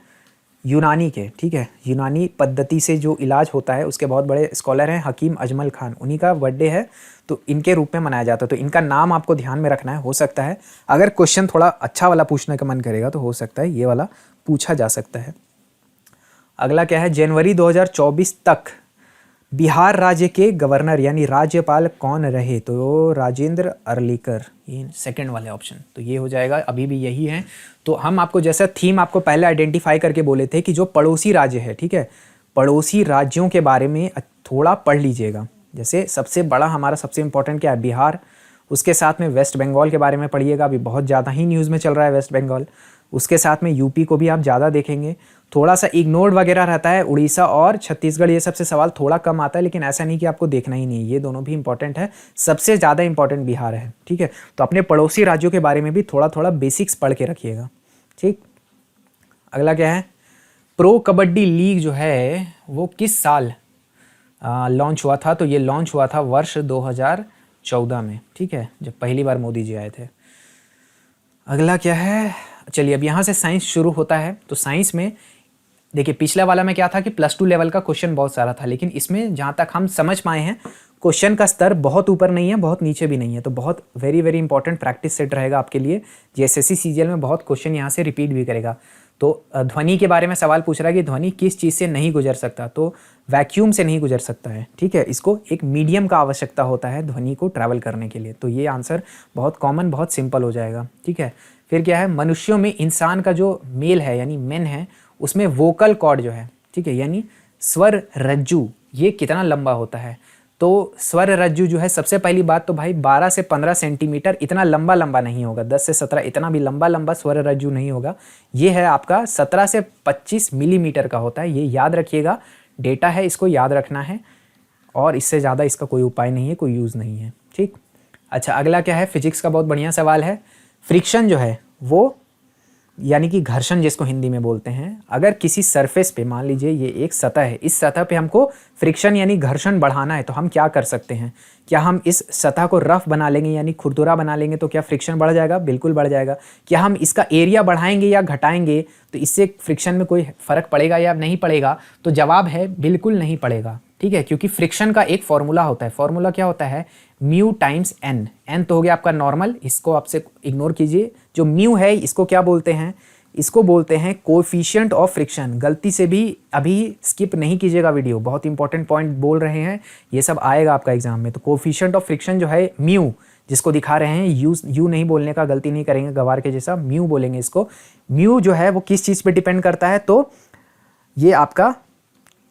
यूनानी के। ठीक है, यूनानी पद्धति से जो इलाज होता है उसके बहुत बड़े स्कॉलर हैं हकीम अजमल खान, उन्हीं का बर्थडे है, तो इनके रूप में मनाया जाता है। तो इनका नाम आपको ध्यान में रखना है। हो सकता है अगर क्वेश्चन थोड़ा अच्छा वाला पूछने का मन करेगा तो हो सकता है ये वाला पूछा जा सकता है। अगला क्या है, जनवरी 2024 तक बिहार राज्य के गवर्नर यानी राज्यपाल कौन रहे, तो राजेंद्र अर्लीकर, ये सेकंड वाले ऑप्शन, तो ये हो जाएगा, अभी भी यही है। तो हम आपको जैसा थीम आपको पहले आइडेंटिफाई करके बोले थे कि जो पड़ोसी राज्य है, ठीक है, पड़ोसी राज्यों के बारे में थोड़ा पढ़ लीजिएगा। जैसे सबसे बड़ा हमारा सबसे इंपॉर्टेंट क्या है, बिहार, उसके साथ में वेस्ट बंगाल के बारे में पढ़िएगा, अभी बहुत ज़्यादा ही न्यूज़ में चल रहा है वेस्ट बंगाल। उसके साथ में यूपी को भी आप ज़्यादा देखेंगे, थोड़ा सा इग्नोर्ड वगैरह रहता है उड़ीसा और छत्तीसगढ़, ये सबसे सवाल थोड़ा कम आता है, लेकिन ऐसा नहीं कि आपको देखना ही नहीं, ये दोनों भी इंपॉर्टेंट है। सबसे ज़्यादा इंपॉर्टेंट बिहार है। ठीक है, तो अपने पड़ोसी राज्यों के बारे में भी थोड़ा थोड़ा बेसिक्स पढ़ के रखिएगा। ठीक, अगला क्या है, प्रो कबड्डी लीग जो है वो किस साल लॉन्च हुआ था, तो ये लॉन्च हुआ था वर्ष 2014 में। ठीक है, जब पहली बार मोदी जी आए थे। अगला क्या है, चलिए अब यहाँ से साइंस शुरू होता है। तो साइंस में देखिए पिछला वाला में क्या था कि +2 लेवल का क्वेश्चन बहुत सारा था, लेकिन इसमें जहाँ तक हम समझ पाए हैं क्वेश्चन का स्तर बहुत ऊपर नहीं है, बहुत नीचे भी नहीं है। तो बहुत very very important practice set रहेगा आपके लिए। जेएसएससी सीजीएल में बहुत क्वेश्चन यहाँ से रिपीट भी करेगा। तो ध्वनि के बारे में सवाल पूछ रहा है कि ध्वनि किस चीज़ से नहीं गुजर सकता, तो वैक्यूम से नहीं गुजर सकता है। ठीक है, इसको एक मीडियम का आवश्यकता होता है ध्वनि को ट्रैवल करने के लिए। तो ये आंसर बहुत कॉमन, बहुत सिंपल हो जाएगा। ठीक है, फिर क्या है, मनुष्यों में इंसान का जो मेल है यानी मेन है, उसमें वोकल कॉर्ड जो है, ठीक है, यानी स्वर रज्जु, ये कितना लंबा होता है, तो स्वर रज्जु जो है, सबसे पहली बात तो भाई 12 से 15 सेंटीमीटर, इतना लंबा लंबा नहीं होगा। 10 से 17 इतना भी लंबा लंबा स्वर रज्जु नहीं होगा। ये है आपका 17 से 25 मिलीमीटर का होता है, ये याद रखिएगा, डेटा है, इसको याद रखना है, और इससे ज़्यादा इसका कोई उपाय नहीं है, कोई यूज़ नहीं है। ठीक, अच्छा अगला क्या है, फिजिक्स का बहुत बढ़िया सवाल है। फ्रिक्शन जो है वो यानी कि घर्षण जिसको हिंदी में बोलते हैं, अगर किसी सरफेस पे, मान लीजिए ये एक सतह है, इस सतह पे हमको फ्रिक्शन यानी घर्षण बढ़ाना है, तो हम क्या कर सकते हैं, क्या हम इस सतह को रफ बना लेंगे यानी खुरदुरा बना लेंगे तो क्या फ्रिक्शन बढ़ जाएगा, बिल्कुल बढ़ जाएगा। क्या हम इसका एरिया बढ़ाएंगे या घटाएंगे तो इससे फ्रिक्शन में कोई फ़र्क पड़ेगा या नहीं पड़ेगा, तो जवाब है बिल्कुल नहीं पड़ेगा। ठीक है, क्योंकि फ्रिक्शन का एक फॉर्मूला होता है, फॉर्मूला क्या होता है, म्यू टाइम्स एन। एन तो हो गया आपका नॉर्मल, इसको आपसे इग्नोर कीजिए। जो म्यू है इसको क्या बोलते हैं, इसको बोलते हैं कोएफिशिएंट ऑफ फ्रिक्शन। गलती से भी अभी स्किप नहीं कीजिएगा वीडियो, बहुत इंपॉर्टेंट पॉइंट बोल रहे हैं, ये सब आएगा आपका एग्जाम में। तो कोएफिशिएंट ऑफ फ्रिक्शन जो है म्यू, जिसको दिखा रहे हैं, यू नहीं बोलने का, गलती नहीं करेंगे गवार के जैसा, म्यू बोलेंगे इसको। म्यू जो है वो किस चीज़ पे डिपेंड करता है, तो ये आपका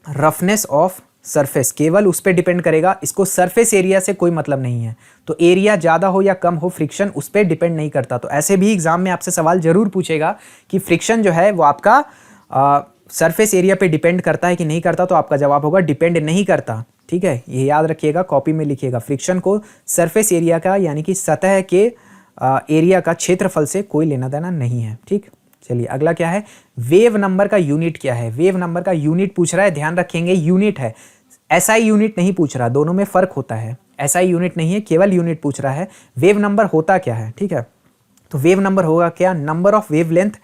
रफनेस ऑफ सरफेस, केवल उस पर डिपेंड करेगा। इसको सरफेस एरिया से कोई मतलब नहीं है, तो एरिया ज़्यादा हो या कम हो, फ्रिक्शन उस पर डिपेंड नहीं करता। तो ऐसे भी एग्जाम में आपसे सवाल जरूर पूछेगा कि फ्रिक्शन जो है वो आपका सरफेस एरिया पे डिपेंड करता है कि नहीं करता, तो आपका जवाब होगा डिपेंड नहीं करता। ठीक है, ये याद रखिएगा, कॉपी में लिखिएगा। फ्रिक्शन को सरफेस एरिया का यानी कि सतह के एरिया का क्षेत्रफल से कोई लेना देना नहीं है। ठीक, चलिए अगला क्या है, वेव नंबर का यूनिट क्या है। वेव नंबर का यूनिट पूछ रहा है, ध्यान रखेंगे यूनिट है, एसआई यूनिट नहीं पूछ रहा, दोनों में फर्क होता है। एसआई यूनिट नहीं है, केवल यूनिट पूछ रहा है। वेव नंबर होता क्या है, ठीक है, तो वेव नंबर होगा क्या, number of wavelength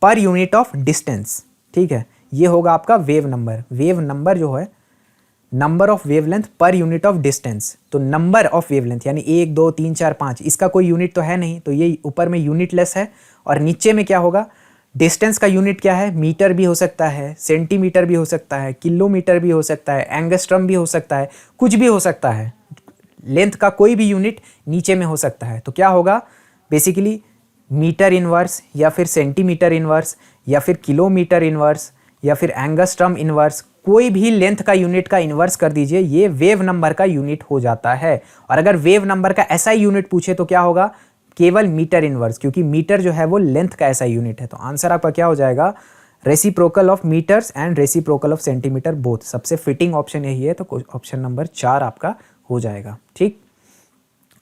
per unit of distance. ठीक है, ये होगा आपका वेव नंबर। वेव नंबर जो है number of wavelength per unit of distance, तो नंबर ऑफ वेवलेंथ यानी 1 2 3 4 5, इसका कोई यूनिट तो है नहीं, तो ये ऊपर में यूनिटलेस है। और नीचे में क्या होगा, डिस्टेंस का यूनिट क्या है, मीटर भी हो सकता है, सेंटीमीटर भी हो सकता है, किलोमीटर भी हो सकता है, एंगस्ट्रम भी हो सकता है, कुछ भी हो सकता है। लेंथ का कोई भी यूनिट नीचे में हो सकता है। तो क्या होगा, बेसिकली मीटर इनवर्स या फिर सेंटीमीटर इनवर्स या फिर किलोमीटर इनवर्स या फिर एंगस्ट्रम इनवर्स, कोई भी लेंथ का यूनिट का इनवर्स कर दीजिए, ये वेव नंबर का यूनिट हो जाता है। और अगर वेव नंबर का ऐसा यूनिट पूछे तो क्या होगा, केवल मीटर इनवर्स, क्योंकि मीटर जो है वो लेंथ का ऐसा यूनिट है। तो आंसर आपका क्या हो जाएगा, reciprocal of metres and reciprocal of centimetre both. सबसे फिटिंग ऑप्शन यही है, तो ऑप्शन नंबर 4 आपका हो जाएगा। ठीक,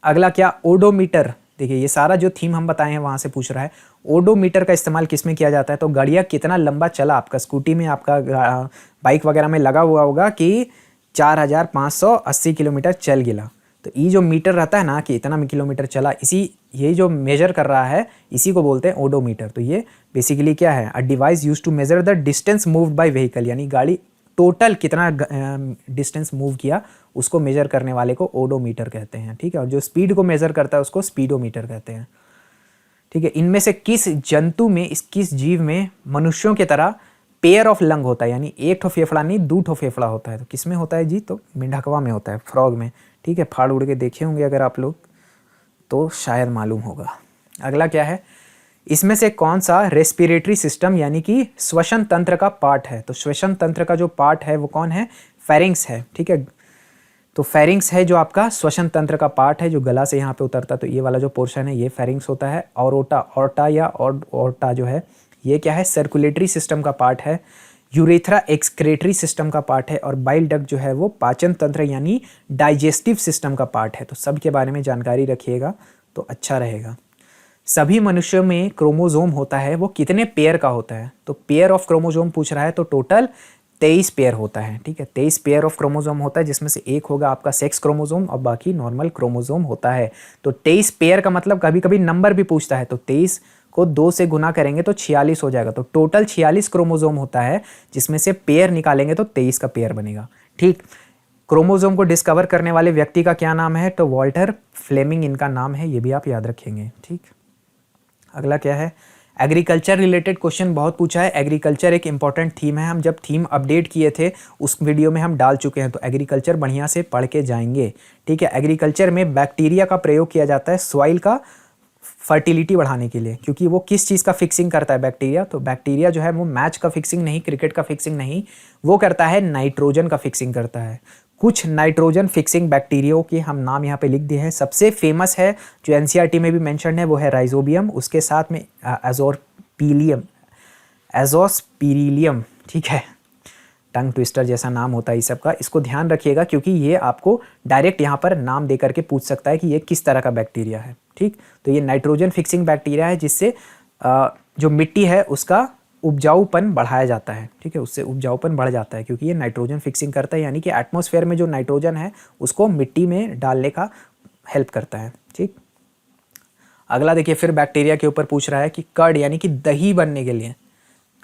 अगला क्या, ओडोमीटर। देखिए ये सारा जो थीम हम बताए हैं वहाँ से पूछ रहा है, ओडोमीटर का इस्तेमाल किस में किया जाता है, तो गाड़ियाँ कितना लंबा चला आपका, स्कूटी में आपका बाइक वगैरह में लगा हुआ होगा कि 4580 किलोमीटर चल गिला, तो ये जो मीटर रहता है ना कि इतना किलोमीटर चला, इसी ये जो मेजर कर रहा है इसी को बोलते हैं ओडोमीटर। तो ये बेसिकली क्या है, a device used to measure the distance moved by vehicle, यानी गाड़ी टोटल कितना डिस्टेंस मूव किया उसको मेजर करने वाले को ओडोमीटर कहते हैं। ठीक है, और जो स्पीड को मेजर करता है उसको स्पीडोमीटर कहते हैं। ठीक है, इनमें से किस जंतु में, किस जीव में मनुष्यों की तरह पेयर ऑफ लंग होता है, यानी एक ठो फेफड़ा नहीं 2 ठो फेफड़ा होता है, तो किस में होता है जी, तो मेंढकवा में होता है, फ्रॉग में। ठीक है, फाड़ उड़ के देखे होंगे अगर आप लोग तो शायद मालूम होगा। अगला क्या है, इसमें से कौन सा रेस्पिरेटरी सिस्टम यानी कि श्वसन तंत्र का पार्ट है, तो श्वसन तंत्र का जो पार्ट है वो कौन है, फेरिंग्स है। ठीक है, तो फेरिंग्स है जो आपका श्वसन तंत्र का पार्ट है, जो गला से यहाँ पे उतरता है, तो ये वाला जो पोर्शन है ये फेरिंग्स होता है। ऑर्टा या ऑर्टा जो है ये क्या है, सर्कुलेटरी सिस्टम का पार्ट है। यूरेथ्रा एक्सक्रेटरी सिस्टम का पार्ट है। और बाइल डक्ट जो है वो पाचन तंत्र यानी डाइजेस्टिव सिस्टम का पार्ट है। तो सब के बारे में जानकारी रखिएगा तो अच्छा रहेगा। सभी मनुष्यों में क्रोमोजोम होता है, वो कितने पेयर का होता है, तो पेयर ऑफ क्रोमोजोम पूछ रहा है, तो टोटल 23 पेयर होता है। ठीक है, 23 पेयर ऑफ क्रोमोजोम होता है, जिसमें से एक होगा आपका सेक्स क्रोमोजोम और बाकी नॉर्मल क्रोमोजोम होता है। तो 23 पेयर का मतलब कभी कभी नंबर भी पूछता है, तो 23 को 2 से गुना करेंगे तो 46 हो जाएगा। तो टोटल 46 क्रोमोजोम होता है, जिसमें से पेयर निकालेंगे तो 23 का पेयर बनेगा। ठीक, क्रोमोजोम को डिस्कवर करने वाले व्यक्ति का क्या नाम है, तो वॉल्टर फ्लेमिंग इनका नाम है, ये भी आप याद रखेंगे। ठीक, अगला क्या है, एग्रीकल्चर रिलेटेड क्वेश्चन बहुत पूछा है। एग्रीकल्चर एक इंपॉर्टेंट थीम है, हम जब थीम अपडेट किए थे उस वीडियो में हम डाल चुके हैं, तो एग्रीकल्चर बढ़िया से पढ़ के जाएंगे। ठीक है, एग्रीकल्चर में बैक्टीरिया का प्रयोग किया जाता है सॉइल का फर्टिलिटी बढ़ाने के लिए, क्योंकि वो किस चीज़ का फिक्सिंग करता है बैक्टीरिया, तो बैक्टीरिया जो है वो मैच का फिक्सिंग नहीं, क्रिकेट का फिक्सिंग नहीं, वो करता है नाइट्रोजन का फिक्सिंग करता है। कुछ नाइट्रोजन फिक्सिंग बैक्टीरिया के हम नाम यहाँ पे लिख दिए हैं। सबसे फेमस है जो एनसीईआरटी में भी मेंशन है वो है राइजोबियम, उसके साथ में एजोस्पिरिलियम। ठीक है, टंग ट्विस्टर जैसा नाम होता है इस सब का, इसको ध्यान रखिएगा क्योंकि ये आपको डायरेक्ट यहाँ पर नाम दे करके पूछ सकता है कि ये किस तरह का बैक्टीरिया है। ठीक, तो ये नाइट्रोजन फिक्सिंग बैक्टीरिया है, जिससे जो मिट्टी है उसका उपजाऊपन बढ़ाया जाता है। ठीक है, उससे उपजाऊपन बढ़ जाता है क्योंकि ये नाइट्रोजन फिक्सिंग करता है, यानी कि एटमॉस्फेयर में जो नाइट्रोजन है उसको मिट्टी में डालने का हेल्प करता है। ठीक, अगला देखिए, फिर बैक्टीरिया के ऊपर पूछ रहा है कि कर्ड यानी कि दही बनने के लिए,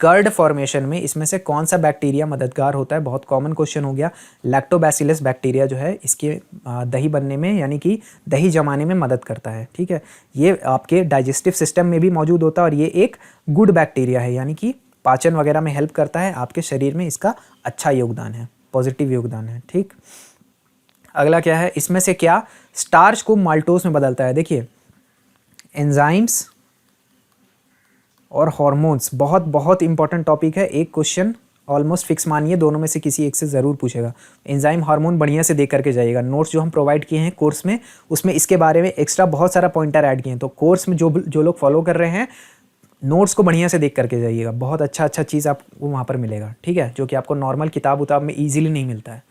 कर्ड फॉर्मेशन में इसमें से कौन सा बैक्टीरिया मददगार होता है। बहुत कॉमन क्वेश्चन हो गया। लैक्टोबैसिलस बैक्टीरिया जो है इसके दही बनने में यानी कि दही जमाने में मदद करता है। ठीक है, ये आपके डाइजेस्टिव सिस्टम में भी मौजूद होता है और ये एक गुड बैक्टीरिया है, यानी कि पाचन वगैरह में हेल्प करता है। आपके शरीर में इसका अच्छा योगदान है, पॉजिटिव योगदान है। ठीक, अगला क्या है, इसमें से क्या स्टार्च को माल्टोज में बदलता है? देखिए एंजाइम्स और हार्मोन्स, बहुत बहुत इंपॉर्टेंट टॉपिक है। एक क्वेश्चन ऑलमोस्ट फिक्स मानिए दोनों में से किसी एक से ज़रूर पूछेगा। एंजाइम हार्मोन बढ़िया से देख करके जाइएगा। नोट्स जो हम प्रोवाइड किए हैं कोर्स में, उसमें इसके बारे में एक्स्ट्रा बहुत सारा पॉइंटर ऐड किए हैं। तो कोर्स में जो लोग फॉलो कर रहे हैं, नोट्स को बढ़िया से देख करके जाइएगा। बहुत अच्छा चीज़ आपको वहाँ पर मिलेगा, ठीक है, जो कि आपको नॉर्मल किताब उताब में ईजिली नहीं मिलता है।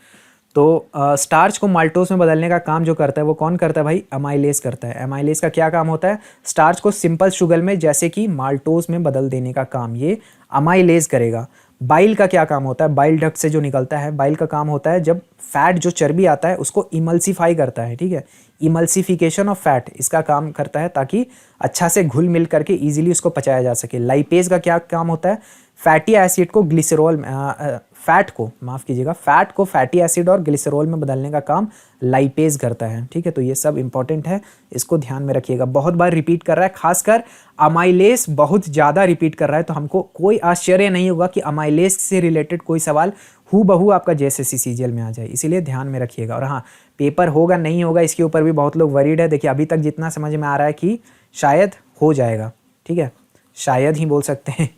तो स्टार्च को माल्टोज में बदलने का काम जो करता है वो कौन करता है भाई? अमाइलेज करता है। अमाइलेज का क्या काम होता है? स्टार्च को सिंपल शुगर में जैसे कि माल्टोज में बदल देने का काम ये अमाइलेज करेगा। बाइल का क्या काम होता है? बाइल डक्ट से जो निकलता है, बाइल का काम होता है जब फैट जो चर्बी आता है उसको इमल्सीफाई करता है, ठीक है, इमल्सिफिकेशन ऑफ फैट इसका काम करता है ताकि अच्छा से घुल मिल करके इजीली उसको पचाया जा सके। लाइपेज का क्या काम होता है? फैटी एसिड को ग्लिसरॉल फैट को फैटी एसिड और ग्लिसरॉल में बदलने का काम लाइपेज करता है, ठीक है। तो ये सब इंपॉर्टेंट है, इसको ध्यान में रखिएगा। बहुत बार रिपीट कर रहा है, खासकर अमाइलेज बहुत ज़्यादा रिपीट कर रहा है, तो हमको कोई आश्चर्य नहीं होगा कि अमाइलेज से रिलेटेड कोई सवाल हूबहू आपका जेएसएससी सीजीएल में आ जाए, इसीलिए ध्यान में रखिएगा। और हाँ, पेपर होगा नहीं होगा इसके ऊपर भी बहुत लोग वरीड है। देखिए अभी तक जितना समझ में आ रहा है कि शायद हो जाएगा, ठीक है, शायद ही बोल सकते हैं।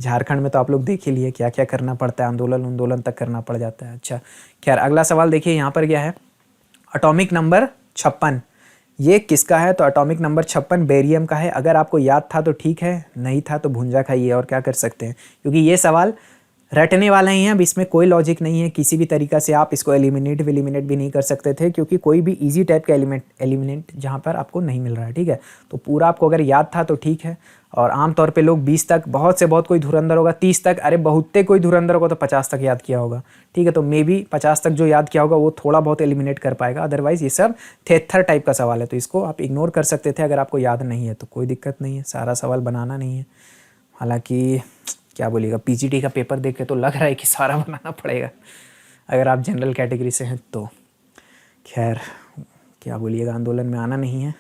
झारखंड में तो आप लोग देख ही लिए क्या क्या करना पड़ता है, आंदोलन तक करना पड़ जाता है। अच्छा खैर, अगला सवाल देखिए यहाँ पर क्या है, एटॉमिक नंबर 56 ये किसका है? तो एटॉमिक नंबर 56 बेरियम का है। अगर आपको याद था तो ठीक है, नहीं था तो भुंजा खाइए, और क्या कर सकते हैं, क्योंकि ये सवाल रटने वाले ही हैं। अब इसमें कोई लॉजिक नहीं है, किसी भी तरीक़ा से आप इसको एलिमिनेट भी नहीं कर सकते थे, क्योंकि कोई भी इजी टाइप का एलिमिनेट जहाँ पर आपको नहीं मिल रहा है, ठीक है। तो पूरा आपको अगर याद था तो ठीक है। और आमतौर पे लोग 20 तक, बहुत से बहुत कोई धुरंधर होगा 30 तक, अरे बहुते कोई धुरंधर होगा तो 50 तक याद किया होगा, ठीक है। तो मे बी 50 तक जो याद किया होगा वो थोड़ा बहुत एलिमिनेट कर पाएगा, अदरवाइज ये सब थेथर टाइप का सवाल है, तो इसको आप इग्नोर कर सकते थे। अगर आपको याद नहीं है तो कोई दिक्कत नहीं है, सारा सवाल बनाना नहीं है। हालांकि क्या बोलिएगा, पीजीटी का पेपर देख के तो लग रहा है कि सारा बनाना पड़ेगा अगर आप जनरल कैटेगरी से हैं तो। खैर क्या बोलिएगा, आंदोलन में आना नहीं है।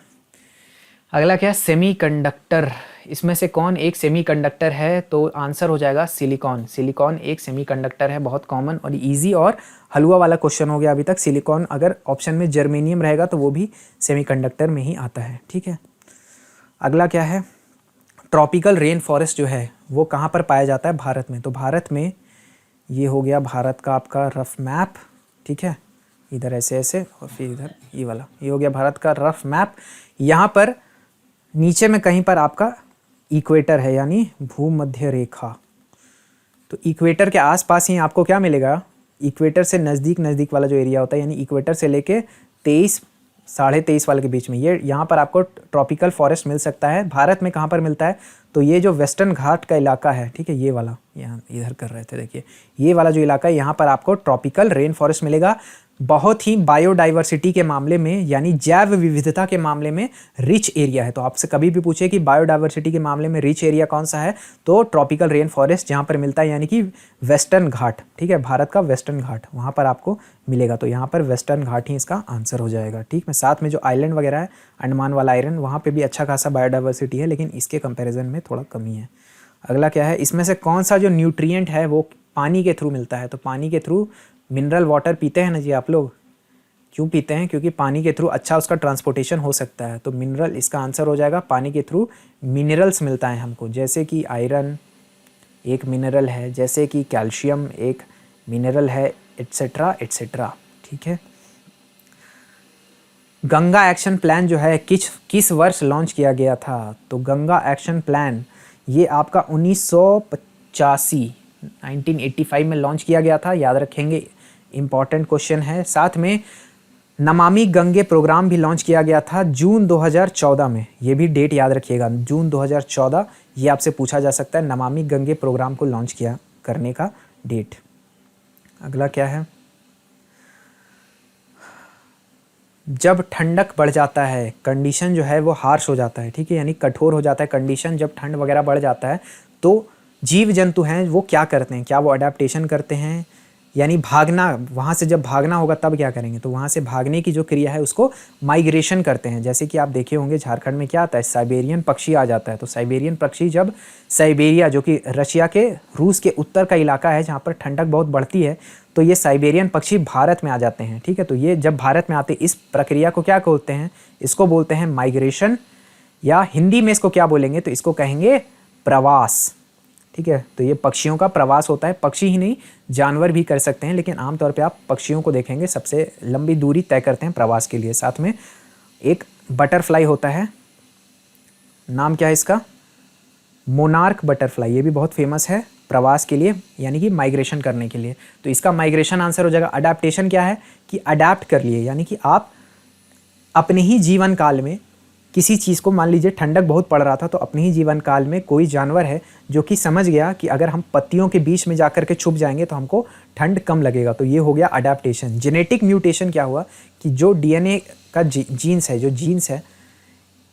अगला क्या है, सेमीकंडक्टर। इसमें से कौन एक सेमीकंडक्टर है? तो आंसर हो जाएगा सिलिकॉन। सिलिकॉन एक सेमीकंडक्टर है, बहुत कॉमन और इजी और हलवा वाला क्वेश्चन हो गया अभी तक। सिलिकॉन, अगर ऑप्शन में जर्मेनियम रहेगा तो वो भी सेमीकंडक्टर में ही आता है, ठीक है। अगला क्या है, ट्रॉपिकल रेन फॉरेस्ट जो है वो कहाँ पर पाया जाता है? भारत में। तो भारत में ये हो गया भारत का आपका रफ मैप, ठीक है, इधर ऐसे ऐसे और फिर इधर ये वाला, ये हो गया भारत का रफ मैप। यहाँ पर नीचे में कहीं पर आपका इक्वेटर है, यानी भूमध्य रेखा। तो इक्वेटर के आसपास ही आपको क्या मिलेगा? इक्वेटर से नज़दीक वाला जो एरिया होता है, यानी इक्वेटर से लेके 23 साढ़े 23 वाले के बीच में, ये यहाँ पर आपको ट्रॉपिकल फॉरेस्ट मिल सकता है। भारत में कहाँ पर मिलता है? तो ये जो वेस्टर्न घाट का इलाका है, ठीक है, ये वाला, यहाँ इधर कर रहे थे, देखिए ये वाला जो इलाका है, यहाँ पर आपको ट्रॉपिकल रेन फॉरेस्ट मिलेगा। बहुत ही बायोडाइवर्सिटी के मामले में, यानी जैव विविधता के मामले में रिच एरिया है। तो आपसे कभी भी पूछे कि बायोडाइवर्सिटी के मामले में रिच एरिया कौन सा है, तो ट्रॉपिकल रेन फॉरेस्ट जहाँ पर मिलता है, यानी कि वेस्टर्न घाट, ठीक है, भारत का वेस्टर्न घाट वहाँ पर आपको मिलेगा। तो यहाँ पर वेस्टर्न घाट ही इसका आंसर हो जाएगा, ठीक है। साथ में जो आइलैंड वगैरह है, अंडमान वाला आइलैंड, वहाँ पर भी अच्छा खासा बायोडाइवर्सिटी है, लेकिन इसके कंपेरिजन में थोड़ा कमी है। अगला क्या है, इसमें से कौन सा जो न्यूट्रिएंट है वो पानी के थ्रू मिलता है? तो पानी के थ्रू मिनरल वाटर पीते हैं ना जी आप लोग, क्यों पीते हैं? क्योंकि पानी के थ्रू अच्छा उसका ट्रांसपोर्टेशन हो सकता है। तो मिनरल इसका आंसर हो जाएगा। पानी के थ्रू मिनरल्स मिलता है हमको, जैसे कि आयरन एक मिनरल है, जैसे कि कैल्शियम एक मिनरल है, एट्सेट्रा एट्सेट्रा, ठीक है। गंगा एक्शन प्लान जो है किस वर्ष लॉन्च किया गया था? तो गंगा एक्शन प्लान ये आपका 1985 में लॉन्च किया गया था, याद रखेंगे, इम्पॉर्टेंट क्वेश्चन है। साथ में नमामि गंगे प्रोग्राम भी लॉन्च किया गया था जून 2014 में, ये भी डेट याद रखिएगा, जून 2014, ये आपसे पूछा जा सकता है नमामि गंगे प्रोग्राम को लॉन्च किया करने का डेट। अगला क्या है, जब ठंडक बढ़ जाता है, कंडीशन जो है वो हार्श हो जाता है, ठीक है, यानी कठोर हो जाता है कंडीशन। जब ठंड वगैरह बढ़ जाता है तो जीव जंतु हैं वो क्या करते हैं? क्या वो अडेप्टेशन करते हैं यानी भागना, वहाँ से जब भागना होगा तब क्या करेंगे, तो वहाँ से भागने की जो क्रिया है उसको माइग्रेशन कहते हैं। जैसे कि आप देखे होंगे झारखंड में क्या आता है, साइबेरियन पक्षी आ जाता है। तो साइबेरियन पक्षी जब साइबेरिया, जो कि रशिया के, रूस के उत्तर का इलाका है जहाँ पर ठंडक बहुत बढ़ती है, तो ये साइबेरियन पक्षी भारत में आ जाते हैं। ठीक है, तो ये जब भारत में आते हैं इस प्रक्रिया को क्या बोलते हैं, इसको बोलते हैं माइग्रेशन, या हिंदी में इसको क्या बोलेंगे, तो इसको कहेंगे प्रवास। ठीक है, तो ये पक्षियों का प्रवास होता है। पक्षी ही नहीं, जानवर भी कर सकते हैं, लेकिन आमतौर पे आप पक्षियों को देखेंगे सबसे लंबी दूरी तय करते हैं प्रवास के लिए। साथ में एक बटरफ्लाई होता है, नाम क्या है इसका, मोनार्क बटरफ्लाई, ये भी बहुत फेमस है प्रवास के लिए, यानी कि माइग्रेशन करने के लिए। तो इसका माइग्रेशन आंसर हो जाएगा। अडेप्टेशन क्या है, कि अडेप्ट कर लिए, यानी कि आप अपने ही जीवन काल में किसी चीज़ को, मान लीजिए ठंडक बहुत पड़ रहा था, तो अपने ही जीवन काल में कोई जानवर है जो कि समझ गया कि अगर हम पत्तियों के बीच में जाकर के छुप जाएंगे तो हमको ठंड कम लगेगा, तो ये हो गया अडेप्टेशन। जेनेटिक म्यूटेशन क्या हुआ, कि जो डीएनए का जीन्स है, जो जीन्स है,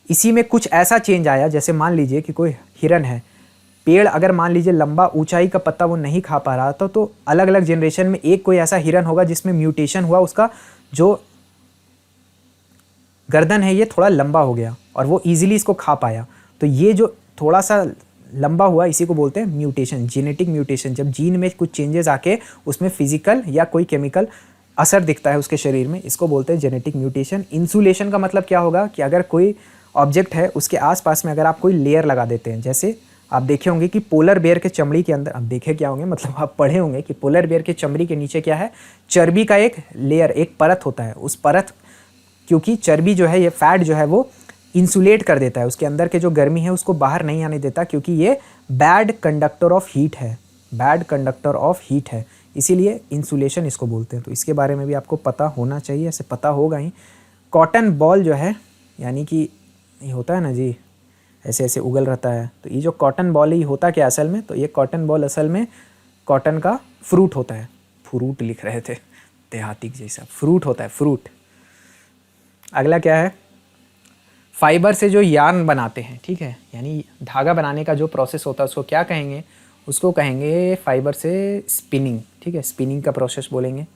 इसी में कुछ ऐसा चेंज आया, जैसे मान लीजिए कि कोई हिरन है, पेड़ अगर मान लीजिए लंबा ऊंचाई का पत्ता वो नहीं खा पा रहा था, तो अलग अलग जनरेशन में एक कोई ऐसा हिरन होगा जिसमें म्यूटेशन हुआ, उसका जो गर्दन है ये थोड़ा लंबा हो गया और वो इजीली इसको खा पाया। तो ये जो थोड़ा सा लंबा हुआ, इसी को बोलते हैं म्यूटेशन, जेनेटिक म्यूटेशन। जब जीन में कुछ चेंजेस आके उसमें फिजिकल या कोई केमिकल असर दिखता है उसके शरीर में, इसको बोलते हैं जेनेटिक म्यूटेशन। इंसुलेशन का मतलब क्या होगा, कि अगर कोई ऑब्जेक्ट है उसके आसपास में अगर आप कोई लेयर लगा देते हैं, जैसे आप देखे होंगे कि पोलर बेयर के चमड़ी के अंदर, आप देखे क्या होंगे, मतलब आप पढ़े होंगे कि पोलर बेयर के चमड़ी के नीचे क्या है, चर्बी का एक लेयर, एक परत होता है। उस परत, क्योंकि चर्बी जो है, ये फैट जो है वो इंसुलेट कर देता है, उसके अंदर के जो गर्मी है उसको बाहर नहीं आने देता, क्योंकि ये बैड कंडक्टर ऑफ हीट है, बैड कंडक्टर ऑफ हीट है, इसीलिए इंसुलेशन इसको बोलते हैं। तो इसके बारे में भी आपको पता होना चाहिए, ऐसे पता होगा ही। कॉटन बॉल जो है, यानी कि ये होता है ना जी, ऐसे ऐसे उगल रहता है, तो ये जो कॉटन बॉल ही होता क्या असल में, तो ये कॉटन बॉल असल में कॉटन का फ्रूट होता है। फ्रूट लिख रहे थे देहाती जैसा, फ्रूट होता है, फ्रूट। अगला क्या है, फाइबर से जो यार्न बनाते हैं, ठीक है, यानी धागा बनाने का जो प्रोसेस होता है उसको क्या कहेंगे, उसको कहेंगे फाइबर से स्पिनिंग। ठीक है, स्पिनिंग का प्रोसेस बोलेंगे।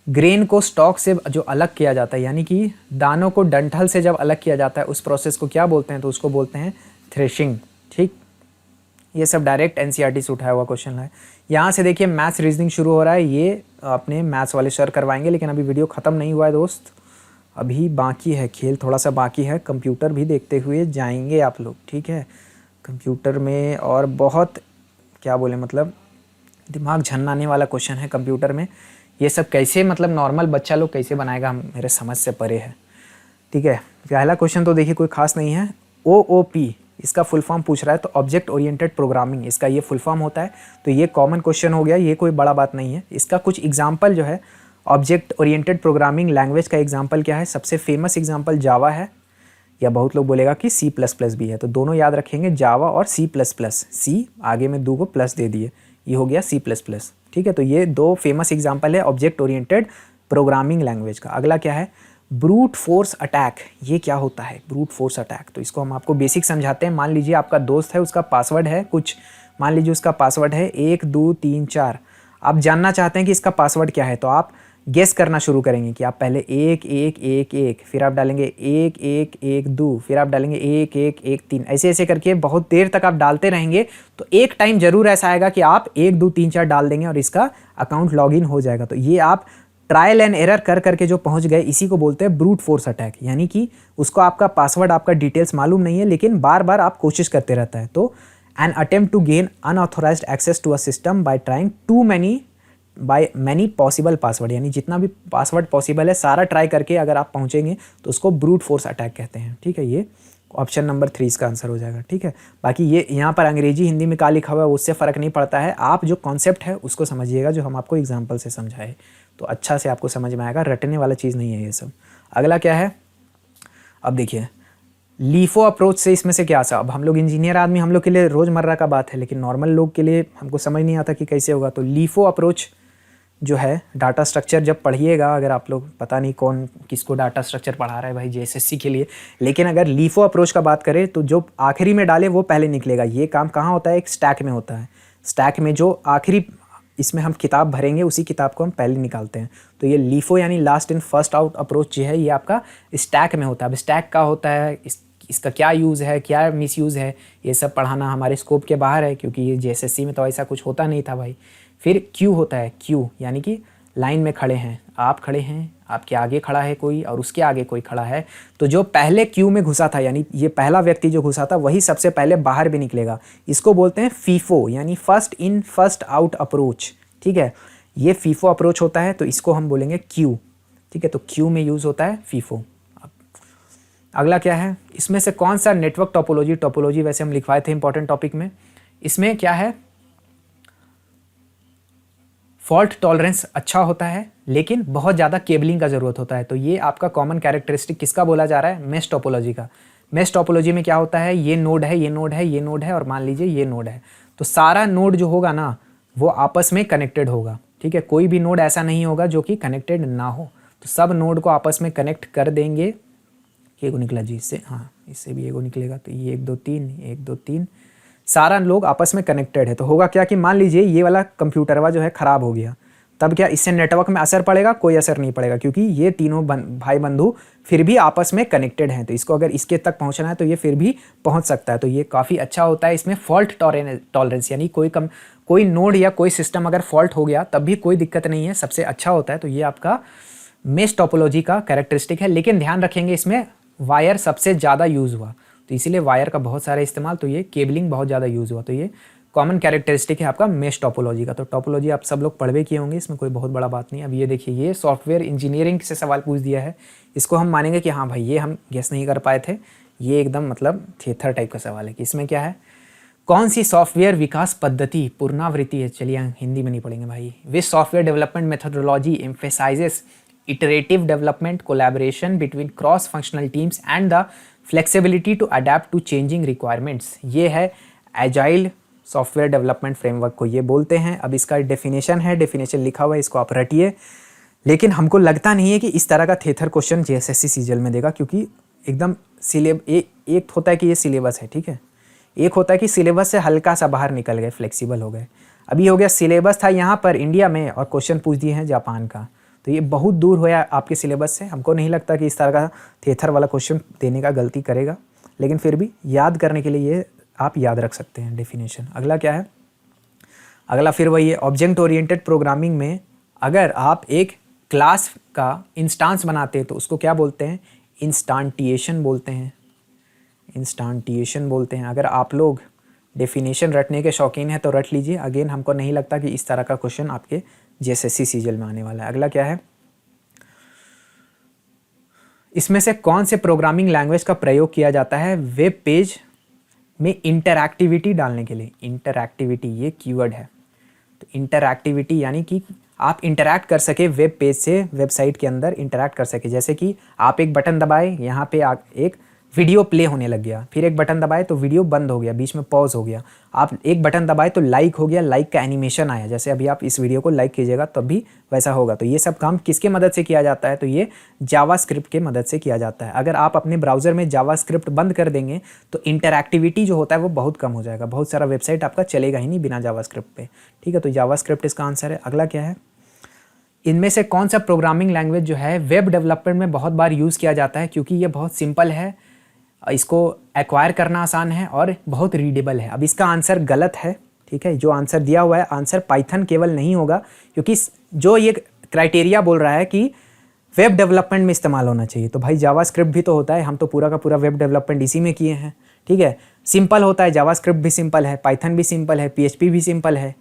ग्रेन को स्टॉक से जो अलग किया जाता है, यानी कि दानों को डंठल से जब अलग किया जाता है, उस प्रोसेस को क्या बोलते हैं, तो उसको बोलते हैं थ्रेशिंग। ठीक, ये सब डायरेक्ट एनसीईआरटी से उठाया हुआ क्वेश्चन है। यहाँ से देखिए मैथ्स रीजनिंग शुरू हो रहा है, ये अपने मैथ्स वाले सर करवाएंगे, लेकिन अभी वीडियो ख़त्म नहीं हुआ है दोस्त, अभी बाकी है, खेल थोड़ा सा बाकी है। कंप्यूटर भी देखते हुए जाएंगे आप लोग, ठीक है, कंप्यूटर में और बहुत क्या बोले, मतलब दिमाग झन्नाने वाला क्वेश्चन है कंप्यूटर में। ये सब कैसे, मतलब नॉर्मल बच्चा लोग कैसे बनाएगा, मेरे समझ से परे है। ठीक है, पहला क्वेश्चन तो देखिए कोई खास नहीं है, OOP इसका फुल फॉर्म पूछ रहा है, तो ऑब्जेक्ट ओरिएंटेड प्रोग्रामिंग इसका ये फुल फॉर्म होता है। तो ये कॉमन क्वेश्चन हो गया, ये कोई बड़ा बात नहीं है। इसका कुछ एग्जाम्पल जो है, ऑब्जेक्ट ओरिएंटेड प्रोग्रामिंग लैंग्वेज का एग्जाम्पल क्या है, सबसे फेमस एग्जाम्पल जावा है, या बहुत लोग बोलेगा कि C++ भी है, तो दोनों याद रखेंगे, जावा और C++। सी आगे में 2 को प्लस दे दिए, ये हो गया C++। ठीक है, तो ये 2 फेमस एग्जाम्पल है ऑब्जेक्ट ओरिएंटेड प्रोग्रामिंग लैंग्वेज का। अगला क्या है, ब्रूट फोर्स अटैक। ये क्या होता है ब्रूट फोर्स अटैक, तो इसको हम आपको बेसिक समझाते हैं। मान लीजिए आपका दोस्त है, उसका पासवर्ड है कुछ, मान लीजिए उसका पासवर्ड है 1 2 3 4, आप जानना चाहते हैं कि इसका पासवर्ड क्या है, तो आप गेस करना शुरू करेंगे कि आप पहले 1 1 1 1, फिर आप डालेंगे 1 1 1 2, फिर आप डालेंगे 1 1 1 3, ऐसे ऐसे करके बहुत देर तक आप डालते रहेंगे, तो एक टाइम जरूर ऐसा आएगा कि आप 1 2 3 4 डाल देंगे और इसका अकाउंट लॉगिन हो जाएगा। तो ये आप ट्रायल एंड एरर कर करके जो पहुंच गए, इसी को बोलते हैं ब्रूट फोर्स अटैक, यानी कि उसको आपका पासवर्ड, आपका डिटेल्स मालूम नहीं है, लेकिन बार बार आप कोशिश करते रहता है। तो an attempt to gain unauthorised access to a system by trying by many possible password, यानी जितना भी पासवर्ड पॉसिबल है सारा ट्राई करके अगर आप पहुंचेंगे तो उसको ब्रूट फोर्स अटैक कहते हैं। ठीक है, ये ऑप्शन नंबर 3 इसका आंसर हो जाएगा। ठीक है, बाकी ये यहाँ पर अंग्रेजी हिंदी में क्या लिखा हुआ है उससे फ़र्क नहीं पड़ता है, आप जो कॉन्सेप्ट है उसको समझिएगा, जो हम आपको एग्जाम्पल से समझाए, तो अच्छा से आपको समझ में आएगा, रटने वाला चीज़ नहीं है ये सब। अगला क्या है, अब देखिए लीफो अप्रोच से इसमें से क्या सा, अब हम लोग इंजीनियर आदमी, हम लोग के लिए रोज़मर्रा का बात है, लेकिन नॉर्मल लोग के लिए हमको समझ नहीं आता कि कैसे होगा। तो लीफो अप्रोच जो है, डाटा स्ट्रक्चर जब पढ़िएगा, अगर आप लोग, पता नहीं कौन किसको डाटा स्ट्रक्चर पढ़ा रहा है भाई JSSC के लिए, लेकिन अगर लीफो अप्रोच का बात करें तो जो आखिरी में डाले वो पहले निकलेगा। ये काम कहाँ होता है, एक स्टैक में होता है। स्टैक में जो आखिरी इसमें हम किताब भरेंगे उसी किताब को हम पहले निकालते हैं। तो ये लीफो यानी last in first out approach जो है ये आपका स्टैक में होता है। अब स्टैक का होता है, इसका क्या यूज़ है, क्या मिसयूज़ है, ये सब पढ़ाना हमारे स्कोप के बाहर है, क्योंकि ये जेएसएससी में तो ऐसा कुछ होता नहीं था भाई। फिर क्यू होता है, क्यू यानी कि लाइन में खड़े हैं, आप खड़े हैं, आपके आगे खड़ा है कोई और उसके आगे कोई खड़ा है, तो जो पहले क्यू में घुसा था यानी ये पहला व्यक्ति जो घुसा था वही सबसे पहले बाहर भी निकलेगा। इसको बोलते हैं फीफो यानी first in first out approach. ठीक है, ये फीफो अप्रोच होता है, तो इसको हम बोलेंगे क्यू। ठीक है, तो क्यू में यूज़ होता है फीफो। अगला क्या है, इसमें से कौन सा नेटवर्क टोपोलॉजी वैसे हम लिखवाए थे इंपॉर्टेंट टॉपिक में। इसमें क्या है, फॉल्ट टॉलरेंस अच्छा होता है लेकिन बहुत ज़्यादा केबलिंग का ज़रूरत होता है। तो ये आपका कॉमन कैरेक्टरिस्टिक किसका बोला जा रहा है, मेश टोपोलॉजी का। मेश टोपोलॉजी में क्या होता है, ये नोड है, ये नोड है, ये नोड है और मान लीजिए ये नोड है, तो सारा नोड जो होगा ना वो आपस में कनेक्टेड होगा। ठीक है, कोई भी नोड ऐसा नहीं होगा जो कि कनेक्टेड ना हो, तो सब नोड को आपस में कनेक्ट कर देंगे। एगो निकला जी इससे, हाँ इससे भी एगो निकलेगा, तो ये 1 2 3 1 2 3 सारा लोग आपस में कनेक्टेड है। तो होगा क्या कि मान लीजिए ये वाला कंप्यूटरवा जो है ख़राब हो गया, तब क्या इससे नेटवर्क में असर पड़ेगा, कोई असर नहीं पड़ेगा, क्योंकि ये तीनों भाई बंधु फिर भी आपस में कनेक्टेड हैं। तो इसको अगर इसके तक पहुंचना है तो ये फिर भी पहुंच सकता है। तो ये काफ़ी अच्छा होता है। इसमें फॉल्ट टॉलरेंस यानी कोई नोड या कोई सिस्टम अगर फॉल्ट हो गया तब भी कोई दिक्कत नहीं है, सबसे अच्छा होता है। तो ये आपका मेश टोपोलॉजी का कैरेक्टरिस्टिक है। लेकिन ध्यान रखेंगे इसमें वायर सबसे ज़्यादा यूज़ हुआ, तो इसीलिए वायर का बहुत सारा इस्तेमाल, तो ये केबलिंग बहुत ज़्यादा यूज़ हुआ। तो ये कॉमन कैरेक्टरिस्टिक है आपका मेश टोपोलॉजी का। तो टोपोलॉजी आप सब लोग पढ़वे किए होंगे, इसमें कोई बहुत बड़ा बात नहीं। अब ये देखिए, ये सॉफ्टवेयर इंजीनियरिंग से सवाल पूछ दिया है, इसको हम मानेंगे कि हाँ भाई ये हम गेस नहीं कर पाए थे, ये एकदम मतलब थिएटर टाइप का सवाल है कि इसमें क्या है, कौन सी सॉफ्टवेयर विकास पद्धति पुनरावृत्ति है। चलिए हिंदी में नहीं पढ़ेंगे भाई। विच software development methodology emphasises iterative development, collaboration between cross functional teams and the flexibility to adapt to changing requirements। ये है एजाइल सॉफ्टवेयर डेवलपमेंट फ्रेमवर्क को ये बोलते हैं। अब इसका डेफिनेशन है, डेफिनेशन लिखा हुआ है, इसको आप रटिए। लेकिन हमको लगता नहीं है कि इस तरह का थेथर क्वेश्चन जेएसएससी सीजीएल में देगा, क्योंकि एकदम एक होता है कि ये सिलेबस है, ठीक है, एक होता है कि सिलेबस से हल्का सा बाहर निकल गए, फ्लेक्सिबल हो गए। अभी हो गया सिलेबस था यहाँ पर इंडिया में और क्वेश्चन पूछ दिए हैं जापान का, तो ये बहुत दूर होया आपके सिलेबस से। हमको नहीं लगता कि इस तरह का थेथर वाला क्वेश्चन देने का गलती करेगा, लेकिन फिर भी याद करने के लिए ये आप याद रख सकते हैं डेफिनेशन। अगला क्या है, अगला फिर वही है ऑब्जेक्ट ओरिएंटेड प्रोग्रामिंग में अगर आप एक क्लास का इंस्टांस बनाते हैं तो उसको क्या बोलते हैं, इंस्टांटिएशन बोलते हैं, इंस्टांटिएशन बोलते हैं। अगर आप लोग डेफिनेशन रटने के शौकीन हैं तो रट लीजिए। अगेन हमको नहीं लगता कि इस तरह का क्वेश्चन आपके जेएसएससी सीजीएल में आने वाला है। अगला क्या है, इसमें से कौन से प्रोग्रामिंग लैंग्वेज का प्रयोग किया जाता है वेब पेज में इंटरएक्टिविटी डालने के लिए। इंटरएक्टिविटी ये कीवर्ड है, तो इंटरएक्टिविटी यानी कि आप इंटरैक्ट कर सके वेब पेज से, वेबसाइट के अंदर इंटरैक्ट कर सके। जैसे कि आप एक बटन दबाए, यहाँ पे एक वीडियो प्ले होने लग गया, फिर एक बटन दबाए तो वीडियो बंद हो गया, बीच में पॉज हो गया। आप एक बटन दबाए तो लाइक हो गया, लाइक का एनिमेशन आया, जैसे अभी आप इस वीडियो को लाइक कीजिएगा तब भी वैसा होगा। तो ये सब काम किसके मदद से किया जाता है, तो ये जावास्क्रिप्ट के मदद से किया जाता है। अगर आप अपने ब्राउज़र में जावास्क्रिप्ट बंद कर देंगे तो इंटरएक्टिविटी जो होता है वो बहुत कम हो जाएगा, बहुत सारा वेबसाइट आपका चलेगा ही नहीं बिना जावास्क्रिप्ट पे। ठीक है, तो जावास्क्रिप्ट इसका आंसर है। अगला क्या है, इनमें से कौन सा प्रोग्रामिंग लैंग्वेज जो है वेब डेवलपमेंट में बहुत बार यूज़ किया जाता है, क्योंकि ये बहुत सिंपल है, इसको एक्वायर करना आसान है और बहुत रीडेबल है। अब इसका आंसर गलत है, ठीक है, जो आंसर दिया हुआ है आंसर पाइथन केवल नहीं होगा, क्योंकि जो ये क्राइटेरिया बोल रहा है कि वेब डेवलपमेंट में इस्तेमाल होना चाहिए, तो भाई जावास्क्रिप्ट भी तो होता है, हम तो पूरा का पूरा वेब डेवलपमेंट इसी में किए हैं। ठीक है, सिंपल होता है, जावास्क्रिप्ट भी सिंपल है, पाइथन भी सिंपल है, पीएचपी भी सिंपल है।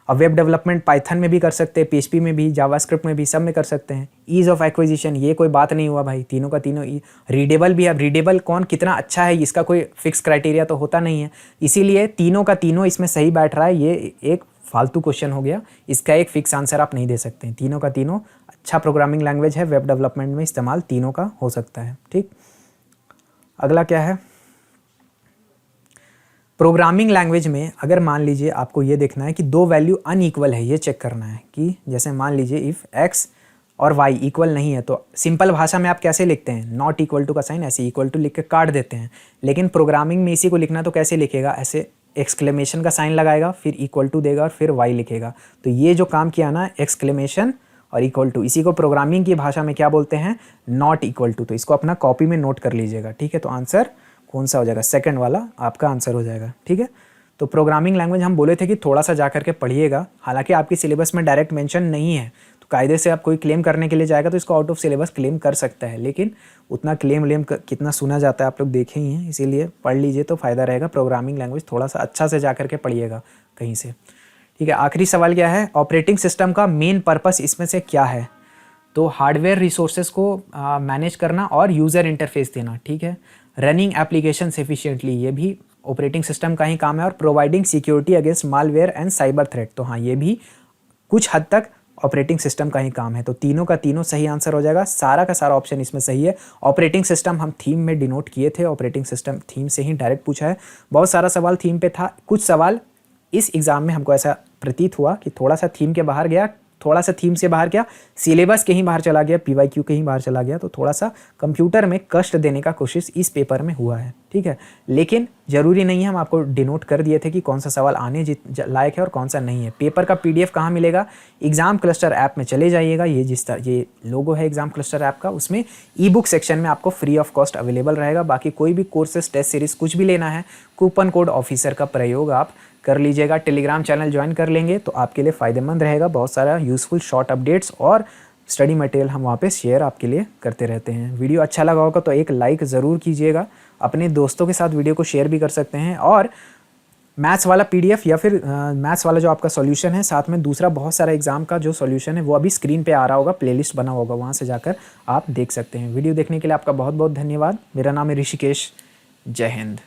अब वेब डेवलपमेंट पाइथन में भी कर सकते हैं, पीएचपी में भी, जावास्क्रिप्ट में भी, सब में कर सकते हैं। ईज ऑफ एक्विजिशन ये कोई बात नहीं हुआ भाई, तीनों का तीनों। रीडेबल भी है, रीडेबल कौन कितना अच्छा है इसका कोई फिक्स क्राइटेरिया तो होता नहीं है, इसीलिए तीनों का तीनों इसमें सही बैठ रहा है। ये एक फालतू क्वेश्चन हो गया, इसका एक फिक्स आंसर आप नहीं दे सकते हैं। तीनों का तीनों अच्छा प्रोग्रामिंग लैंग्वेज है, वेब डेवलपमेंट में इस्तेमाल तीनों का हो सकता है। ठीक, अगला क्या है, प्रोग्रामिंग लैंग्वेज में अगर मान लीजिए आपको ये देखना है कि दो वैल्यू अनइक्वल है, ये चेक करना है कि जैसे मान लीजिए इफ़ x और y इक्वल नहीं है, तो सिंपल भाषा में आप कैसे लिखते हैं, नॉट इक्वल टू का साइन ऐसे इक्वल टू लिख के काट देते हैं। लेकिन प्रोग्रामिंग में इसी को लिखना तो कैसे लिखेगा, ऐसे एक्सक्लेमेशन का साइन लगाएगा, फिर इक्वल टू देगा और फिर वाई लिखेगा। तो ये जो काम किया ना, एक्सक्लेमेशन और इक्वल टू, इसी को प्रोग्रामिंग की भाषा में क्या बोलते हैं, नॉट इक्वल टू। तो इसको अपना कॉपी में नोट कर लीजिएगा, ठीक है। तो आंसर कौन सा हो जाएगा, सेकंड वाला आपका आंसर हो जाएगा, ठीक है। तो प्रोग्रामिंग लैंग्वेज हम बोले थे कि थोड़ा सा जा करके पढ़िएगा, हालांकि आपकी सिलेबस में डायरेक्ट मेंशन नहीं है, तो कायदे से आप कोई क्लेम करने के लिए जाएगा तो इसको आउट ऑफ सिलेबस क्लेम कर सकता है, लेकिन उतना क्लेम कितना सुना जाता है आप लोग देखे ही हैं, इसीलिए पढ़ लीजिए तो फ़ायदा रहेगा। प्रोग्रामिंग लैंग्वेज थोड़ा सा अच्छा से जा करके पढ़िएगा कहीं से, ठीक है। आखिरी सवाल क्या है, ऑपरेटिंग सिस्टम का मेन पर्पस इसमें से क्या है। तो हार्डवेयर रिसोर्सेज को मैनेज करना और यूज़र इंटरफेस देना, ठीक है। रनिंग एप्लीकेशन एफिशिएंटली, ये भी ऑपरेटिंग सिस्टम का ही काम है। और providing security against malware and cyber threat, तो हाँ ये भी कुछ हद तक ऑपरेटिंग सिस्टम का ही काम है। तो तीनों का तीनों सही आंसर हो जाएगा, सारा का सारा ऑप्शन इसमें सही है। ऑपरेटिंग सिस्टम हम थीम में डिनोट किए थे, ऑपरेटिंग सिस्टम थीम से ही डायरेक्ट पूछा है। बहुत सारा सवाल थीम पे था, कुछ सवाल इस एग्ज़ाम में हमको ऐसा प्रतीत हुआ कि थोड़ा सा थीम के बाहर गया, थोड़ा सा थीम से बाहर क्या, सिलेबस के ही बाहर चला गया, PYQ के ही बाहर चला गया। तो थोड़ा सा कंप्यूटर में कष्ट देने का कोशिश इस पेपर में हुआ है, ठीक है। लेकिन ज़रूरी नहीं है, हम आपको डिनोट कर दिए थे कि कौन सा सवाल आने लायक है और कौन सा नहीं है। पेपर का PDF कहाँ मिलेगा, एग्ज़ाम क्लस्टर ऐप में चले जाइएगा, ये लोगो है एग्ज़ाम क्लस्टर ऐप का, उसमें ई-बुक सेक्शन में आपको फ्री ऑफ कॉस्ट अवेलेबल रहेगा। बाकी कोई भी कोर्सेज, टेस्ट सीरीज़ कुछ भी लेना है, कूपन कोड ऑफिसर का प्रयोग आप कर लीजिएगा। टेलीग्राम चैनल ज्वाइन कर लेंगे तो आपके लिए फ़ायदेमंद रहेगा, बहुत सारा यूज़फुल शॉर्ट अपडेट्स और स्टडी मटेरियल हम वहाँ पे शेयर आपके लिए करते रहते हैं। वीडियो अच्छा लगा होगा तो एक लाइक ज़रूर कीजिएगा, अपने दोस्तों के साथ वीडियो को शेयर भी कर सकते हैं। और मैथ्स वाला PDF या फिर मैथ्स वाला जो आपका सॉल्यूशन है, साथ में दूसरा बहुत सारा एग्जाम का जो सॉल्यूशन है वो अभी स्क्रीन पे आ रहा होगा, प्लेलिस्ट बना होगा, वहाँ से जाकर आप देख सकते हैं। वीडियो देखने के लिए आपका बहुत बहुत धन्यवाद। मेरा नाम है ऋषिकेश। जय हिंद।